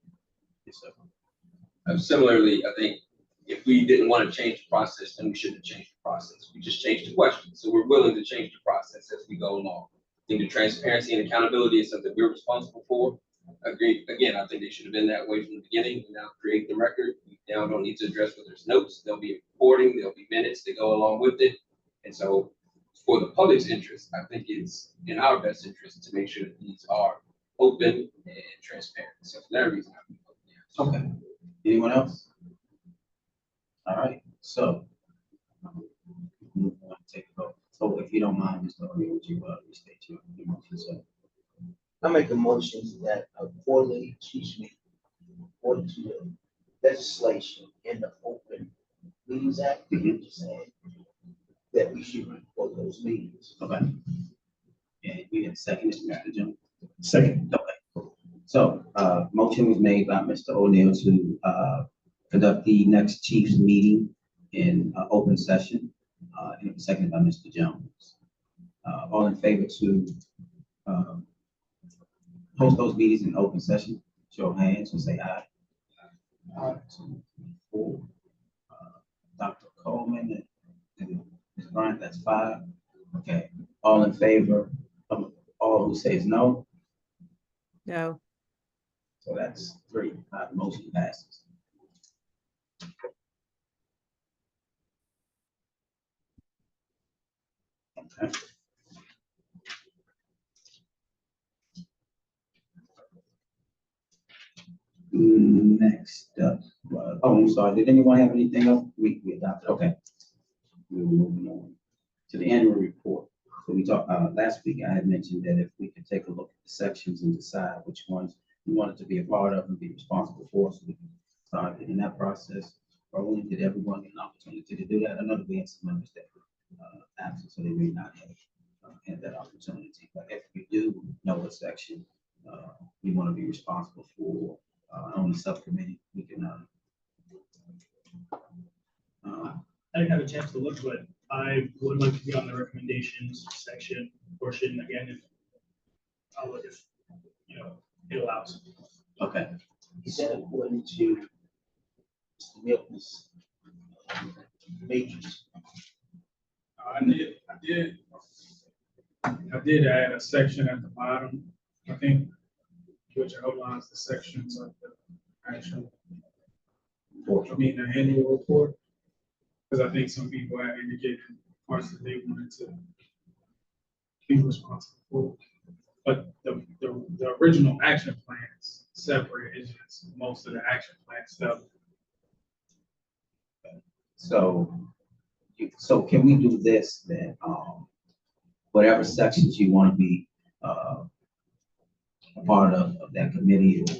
Similarly, I think if we didn't want to change the process, then we shouldn't have changed the process. We just changed the question. So we're willing to change the process as we go along. I think the transparency and accountability is something we're responsible for. Agreed. Again, I think they should have been that way from the beginning. We now create the record. We now don't need to address whether there's notes. There'll be reporting. There'll be minutes that go along with it. And so for the public's interest, I think it's in our best interest to make sure that these are open and transparent. So for that reason, I think yes. Okay. Anyone else? All right, so take a vote. So if you don't mind, Mr. O'Neill, would you restate your motion? So I make a motion that a quarterly chiefs meeting, according to the legislation in the Open Meetings Act, saying that we should report those meetings. Okay. And we have second, Mr. Jones. Second. Okay. So motion was made by Mr. O'Neill to conduct the next chiefs meeting in open session, and it was seconded by Mr. Jones. All in favor to host those meetings in open session, show of hands and say aye. Aye. 2, 4. Dr. Coleman and Ms. Bryant, that's 5. Okay. All in favor? All who says no? No. So that's 3. Motion passes. Okay. Next up, I'm sorry, did anyone have anything else? We adopted, okay. We were moving on to the annual report. So we talked, last week I had mentioned that if we could take a look at the sections and decide which ones we wanted to be a part of and be responsible for, so we can start in that process. Rolling, did everyone get an opportunity to do that? I know that we had some members that were absent, so they may not have had that opportunity. But if you do know what section you want to be responsible for on the subcommittee, we can. I didn't have a chance to look, but I would like to be on the recommendations section portion again, if I'll look if, you know, it allows. Okay. Is that according to Mr. Milton's matrix? I did add a section at the bottom, I think, which outlines the sections of the actual, the annual report. Because I think some people had indicated parts that they wanted to be responsible for. But the original action plan is separate, it's just most of the action plan stuff. So can we do this then? Whatever sections you want to be a part of that committee or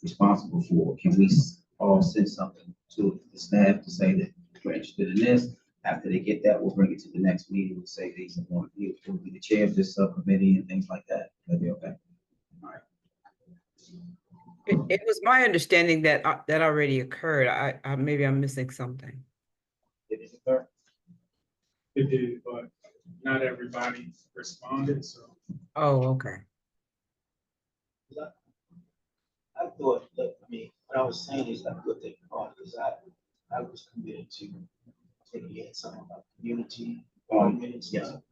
responsible for, can we all send something to the staff to say that we're interested in this? After they get that, we'll bring it to the next meeting and say these are going to be, will be the chair of this subcommittee and things like that. That'd be okay. All right. It was my understanding that that already occurred. I maybe I'm missing something. It is occur. It did, but not everybody responded, so. Oh, okay. I thought that, I mean, what I was saying is I thought that part, because I was committed to taking in something about community. Minutes, yes. and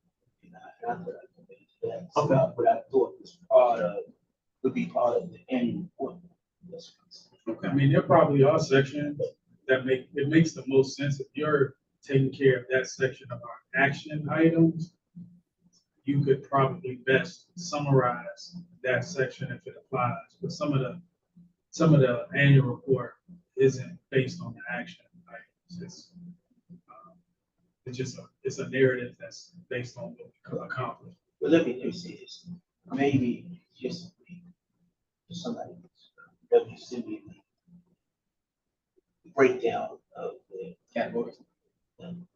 I thought I committed to that. Okay. So what I thought was part of, would be part of the annual report. Yes. Okay. I mean, there probably are sections that it makes the most sense if you're taking care of that section of our action items. You could probably best summarize that section if it applies, but some of the annual report isn't based on the action items. It's a narrative that's based on what we accomplished. But let me say this, maybe just somebody, let me send me the breakdown of the categories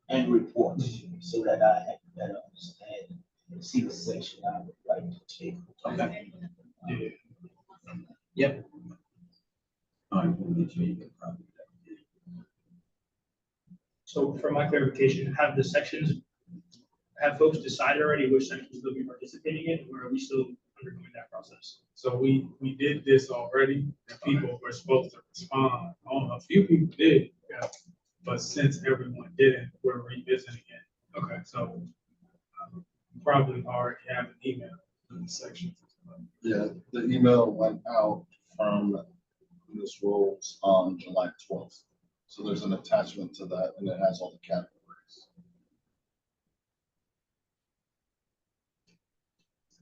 and reports, so that I have better understand and see the section I would like to take. Okay. Yeah. Yep. All right, we'll make sure you get a copy of that. So for my clarification, have folks decided already which sections they'll be participating in, or are we still undergoing that process? So we did this already, and people were supposed to respond. A few people did, yeah. But since everyone didn't, we're revisiting it. Okay, so probably already have an email in the section. Yeah, the email went out from Ms. Rhodes on July 12th. So there's an attachment to that and it has all the categories.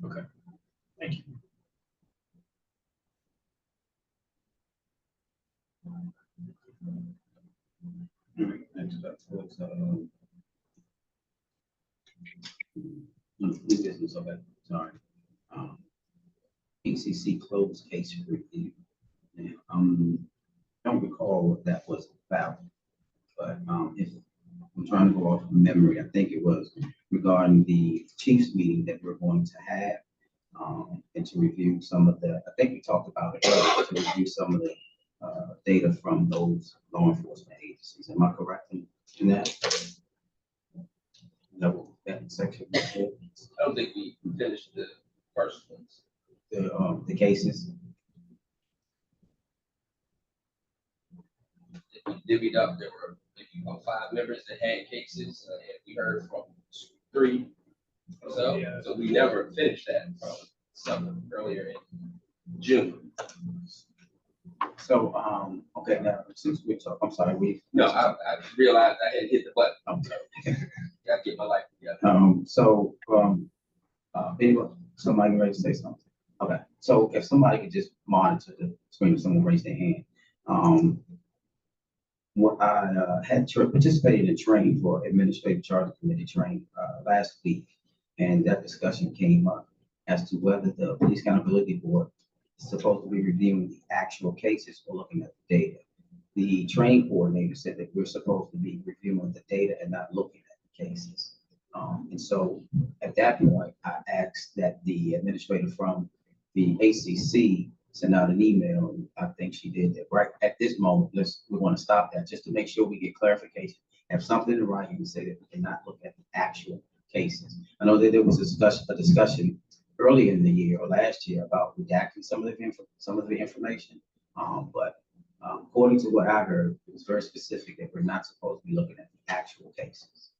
Okay, thank you. All right, next up was, new business, okay, sorry. PCC closed case review. Now, don't recall what that was about, but if I'm trying to go off of memory, I think it was regarding the chiefs meeting that we're going to have, and to review some of the, I think we talked about it, to review some of the data from those law enforcement agencies. Am I correct in that? No, that section. I don't think we finished the first ones. The cases. We divvied up, there were maybe about 5 members that had cases, and we heard from 3. So, Yeah. so we never finished that from some earlier in June. So, okay, now, since we're talking, I'm sorry, No, I realized I had hit the button. okay. Gotta get my life together. Anyone, somebody ready to say something? Okay, so if somebody could just monitor the screen, if someone raised their hand. What I had participated in training for administrative charge committee training last week, and that discussion came up as to whether the police accountability board supposed to be reviewing the actual cases or looking at the data. The train coordinator said that we're supposed to be reviewing the data and not looking at the cases. And so at that point, I asked that the administrator from the ACC send out an email. I think she did that. Right at this moment, we want to stop that just to make sure we get clarification. Have something in writing to say that we cannot look at the actual cases. I know that there was a discussion earlier in the year or last year about redacting some of the information. But according to what I heard, it was very specific that we're not supposed to be looking at the actual cases.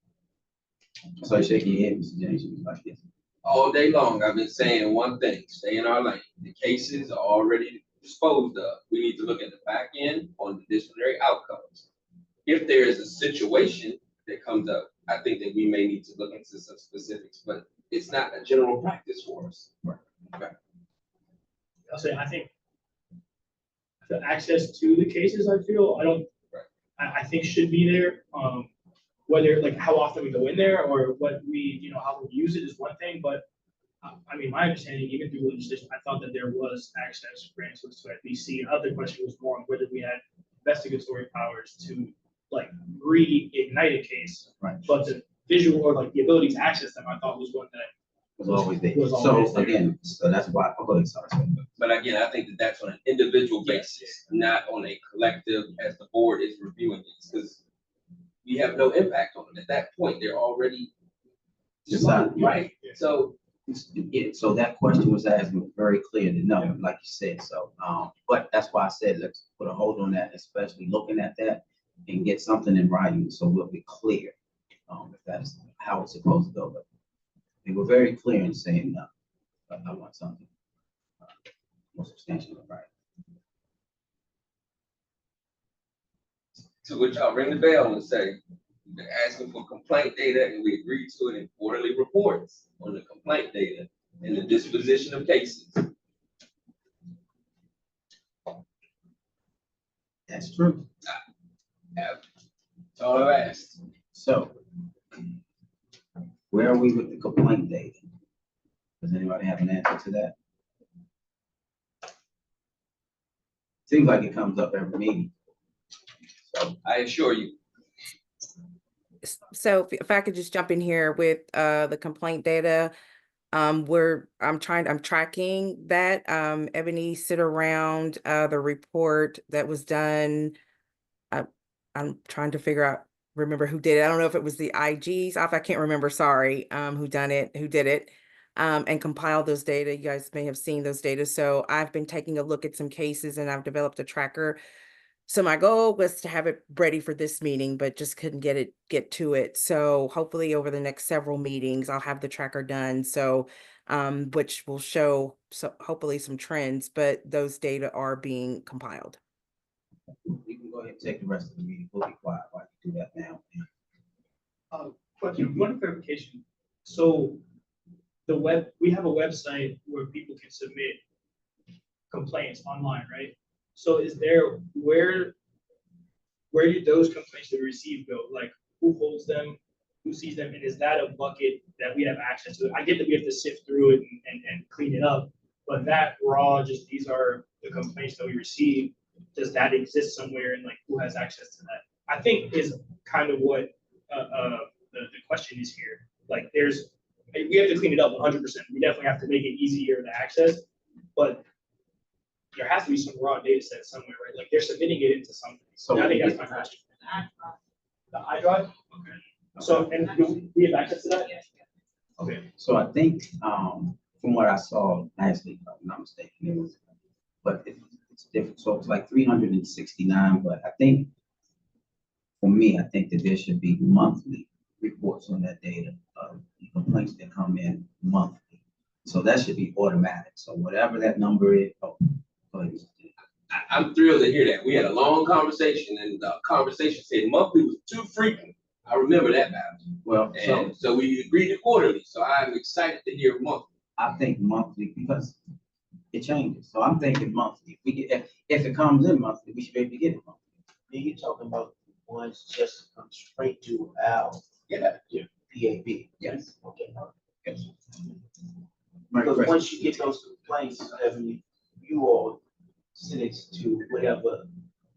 So you're shaking your head, Mr. James, like this. All day long, I've been saying one thing, stay in our lane. The cases are already disposed of. We need to look at the back end on the disciplinary outcomes. If there is a situation that comes up, I think that we may need to look into some specifics, but it's not a general practice for us. I'll say, I think the access to the cases, I think should be there. Whether like how often we go in there or what we, how we use it is one thing, but I mean, my understanding, even through legislation, I thought that there was access granted to FBC. Other question was more on whether we had investigatory powers to like reignite a case. Right. But the visual or like the ability to access them, I thought was one that was always there. Was always So there. again, so that's why, oh, go ahead, sorry. But again, I think that that's on an individual basis, not on a collective as the board is reviewing these, because we have no impact on them. At that point, they're already Decided. right. So Yeah, so that question was asked, and was very clear to know, like you said, so, but that's why I said, let's put a hold on that, especially looking at that and get something in writing, so we'll be clear, if that's how it's supposed to go, but they were very clear in saying, no, but I want something more substantial, right? to which I'll ring the bell and say, they're asking for complaint data and we agreed to it in quarterly reports on the complaint data and the disposition of cases. That's true. That's all I've asked. So, where are we with the complaint data? Does anybody have an answer to that? Seems like it comes up every meeting. So I assure you, So if I could just jump in here with the complaint data, I'm tracking that. Ebony sit around the report that was done. I'm trying to remember who did it. I don't know if it was the IGs. I can't remember, sorry, who did it, and compiled those data. You guys may have seen those data. So I've been taking a look at some cases and I've developed a tracker. So my goal was to have it ready for this meeting, but just couldn't get to it. So hopefully over the next several meetings, I'll have the tracker done. So, which will show hopefully some trends, but those data are being compiled. You can go ahead and take the rest of the meeting. We'll be quiet while you do that now. Question, one clarification. So we have a website where people can submit complaints online, right? So is there, where do those complaints that we receive go? Like who holds them, who sees them? And is that a bucket that we have access to? I get that we have to sift through it and clean it up, but that raw, just these are the complaints that we receive. Does that exist somewhere and like who has access to that? I think is kind of what the question is here. Like we have to clean it up 100%. We definitely have to make it easier to access, but there has to be some raw data set somewhere, right? Like they're submitting it into something. So I think that's my question. The iDrive? Okay. So, and do we have access to that? Okay. So I think, from what I saw last week, if I'm not mistaken, it was, but it's different. So it's like 369, but I think, for me, I think that there should be monthly reports on that data of the complaints that come in monthly. So that should be automatic. So whatever that number is, I'm thrilled to hear that. We had a long conversation and the conversation said monthly was too frequent. I remember that matter. well, And so we agreed to quarterly. So I'm excited to hear monthly. I think monthly because it changes. So I'm thinking monthly. If it comes in monthly, we should be able to get it monthly. You're talking about ones just come straight to our PAB. Yes. Okay. Yes. Because once you get those complaints, you all incidents to whatever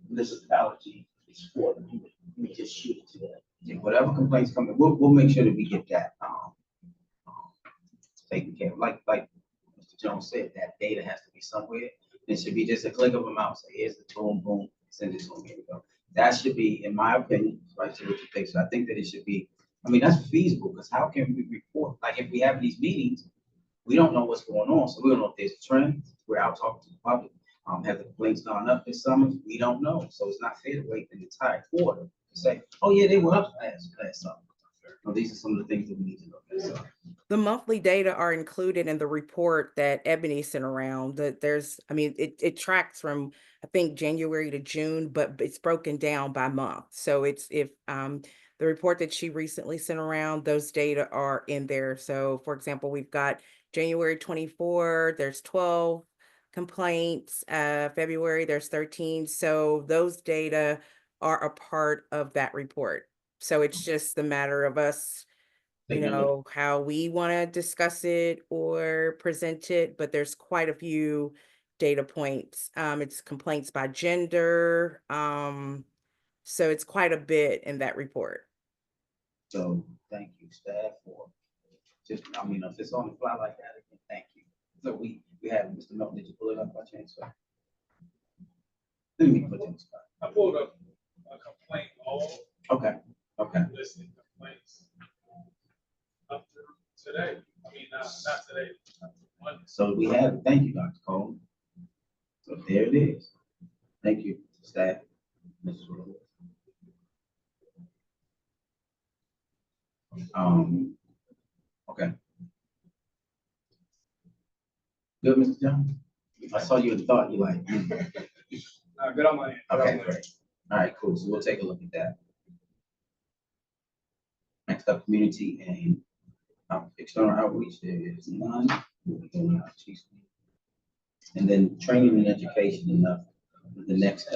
municipality is for, you just shoot it to them. Yeah, whatever complaints come in, we'll make sure that we get that, taken care of. Like Mr. Jones said, that data has to be somewhere. It should be just a click of a mouse. Say, here's the boom, boom, send it to them, here we go. That should be, in my opinion, right, to what you think. So I think that it should be, I mean, that's feasible, because how can we report, like, if we have these meetings, we don't know what's going on, so we don't know if there's a trend. We're out talking to the public. Have the complaints gone up this summer? We don't know. So it's not fair to wait an entire quarter to say, oh yeah, they were up last summer. No, these are some of the things that we need to look at. So, The monthly data are included in the report that Ebony sent around. That there's, I mean, it tracks from, I think, January to June, but it's broken down by month. So it's if the report that she recently sent around, those data are in there. So for example, we've got January 24, there's 12 complaints, February, there's 13. So those data are a part of that report. So it's just a matter of us, you taking a look. know, how we want to discuss it or present it, but there's quite a few data points. It's complaints by gender. So it's quite a bit in that report. So thank you, staff, for just, I mean, if it's on the fly like that, again, thank you. So we have Mr. Milton, did you pull it up by chance, sir? Let me put it in the spot. I pulled up a complaint, all Okay, listed complaints up to today. I mean, not today, Monday. so we have, thank you, Dr. Cole. So there it is. Thank you, staff. Mrs. Rhodes. Okay. Good, Mr. Jones? I saw you and thought you like. Good on my end. Good on Okay, my end. great. All right, cool. So we'll take a look at that. Next up, community and external outreach, there is none. And then training and education, enough. The next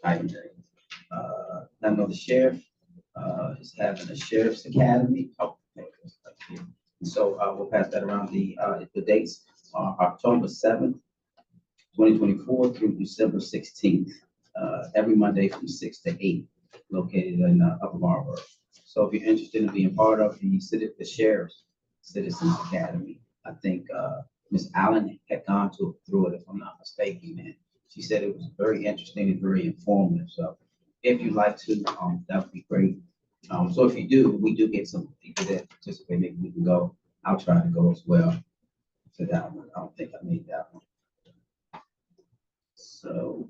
item. I know the sheriff is having a sheriff's academy. Oh, there it is, right here. So we'll pass that around. The dates are October 7th, 2024 through December 16th, every Monday from 6 to 8, located in Upper Marlboro. So if you're interested in being part of the Sheriff's Citizens Academy, I think Ms. Allen had gone through it, if I'm not mistaken, and she said it was very interesting and very informative. So if you'd like to, that would be great. So if you do, we do get some people that participate, maybe we can go. I'll try to go as well to that one. I don't think I made that one. So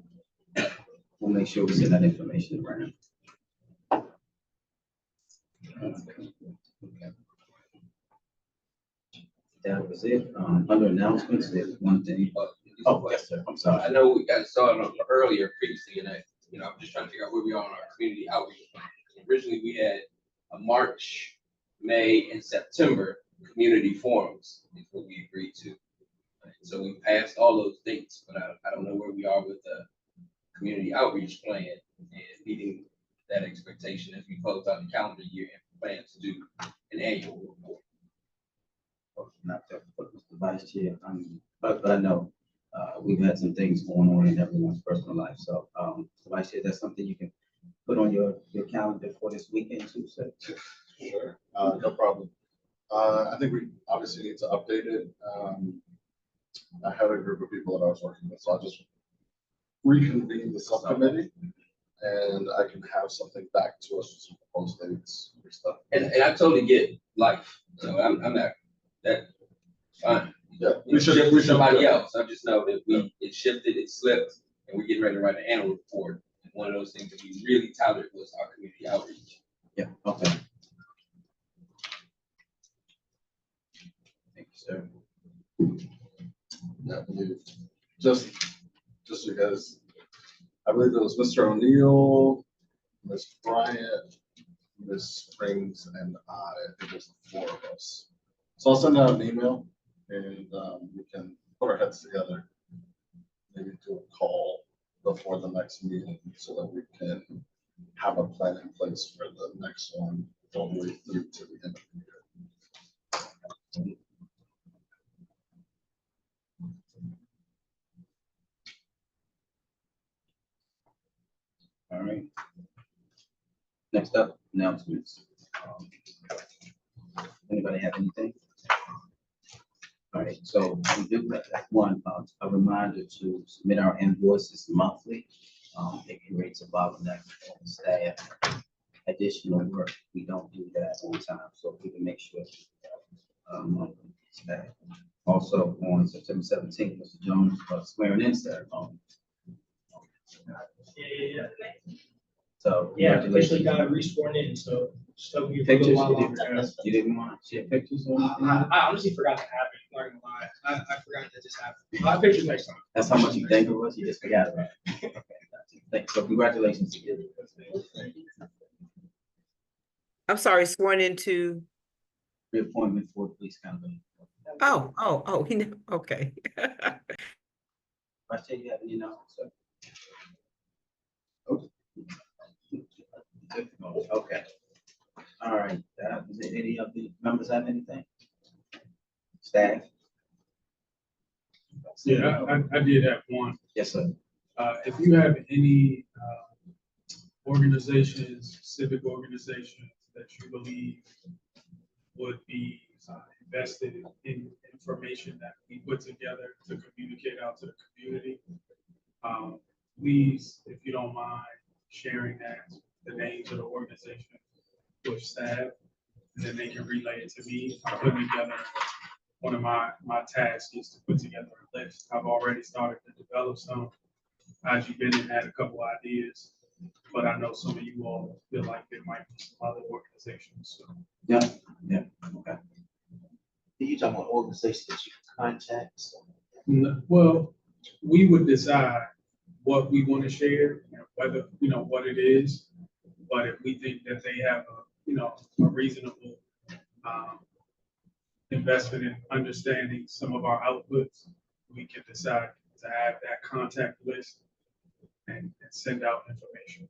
we'll make sure we send that information around. Okay. That was it. Under announcements, there's one thing. Oh, yes, sir. I'm sorry. I know we got started on earlier previously, and I'm just trying to figure out where we are on our community outreach plan. Originally, we had a March, May, and September community forums, is what we agreed to. So we passed all those dates, but I don't know where we are with the community outreach plan and meeting that expectation as we close out the calendar year and plan to do an annual report. Not to put Mr. Vice Chair, but I know we've had some things going on in everyone's personal life. So, Mr. Vice Chair, that's something you can put on your calendar for this weekend too, sir. Sure, no problem. I think we obviously need to update it. I had a group of people that I was working with, so I'll just reconvene the subcommittee and I can have something back to us with some proposed dates or stuff. And I totally get life, so I'm not, that, fine. Yeah, We should somebody else. I just know that it shifted, it slipped, and we're getting ready to write an annual report. And one of those things that we really touted was our community outreach. Yeah, okay. Thank you, sir. Yeah, I believe, just because I believe it was Mr. O'Neill, Ms. Bryant, Ms. Springs, and I think it was the 4 of us. So I'll send out an email and we can put our heads together, maybe do a call before the next meeting so that we can have a plan in place for the next one all the way through to the end of the year. Next up, announcements. Anybody have anything? All right, so we do have one, a reminder to submit our invoices monthly. It creates a bottleneck for staff, additional work. We don't do that on time, so we can make sure. Staff. Also, on September 17th, Mr. Jones swearing in ceremony. Yeah. So. Yeah, officially congratulations. got re-sworn in, so still be a Pictures, little while you longer. didn't want to share pictures or anything? I honestly forgot to have it, not gonna lie. I forgot to just have it. I'll have pictures next time. That's how much you think it was, you just forgot about it. Okay, gotcha. Thanks. So congratulations to you. I'm sorry, sworn into, Reappointment for police company. okay. I say you have any now, sir? Okay. All right, is there any of the members have anything? Staff? Yeah, I did have one. Yes, sir. If you have any organizations, civic organizations that you believe would be invested in information that we put together to communicate out to the community, please, if you don't mind, sharing that, the names of the organization with staff, and then they can relay it to me. I'm putting together, one of my tasks is to put together a list. I've already started to develop some. IG Bennett had a couple ideas, but I know some of you all feel like there might be some other organizations, so. Yeah, okay. You talking about organizations that you can contact? So Well, we would decide what we want to share, whether, what it is. But if we think that they have a reasonable investment in understanding some of our outputs, we can decide to have that contact list and send out information.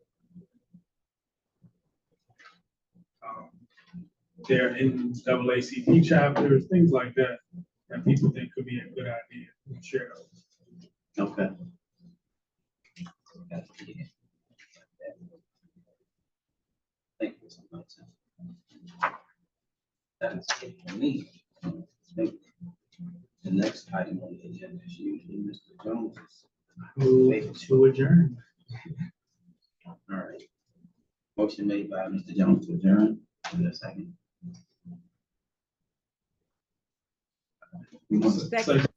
They're in NAACP chapters, things like that, that people think could be a good idea to share. Okay. Thank you so much. That is it for me. The next item on the agenda is usually Mr. Jones's. Move to adjourn. All right. Motion made by Mr. Jones to adjourn. Is there a second? We want to, Second.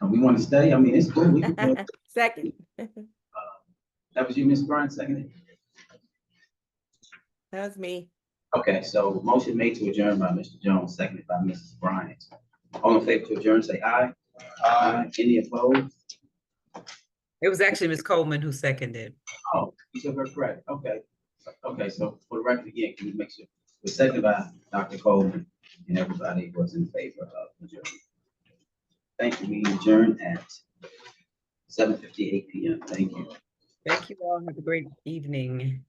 we want to stay? I mean, it's cool. We can go. Second. That was you, Ms. Bryant, seconded? That was me. Okay, so motion made to adjourn by Mr. Jones, seconded by Mrs. Bryant. All in favor to adjourn, say aye. Aye. Any opposed? It was actually Ms. Coleman who seconded. Oh, you said her correct. Okay. Okay, so for the record again, can you make sure? It was seconded by Dr. Coleman, and everybody was in favor of adjournment. Thank you. We adjourn at 7:58 p.m. Thank you. Thank you all. Have a great evening.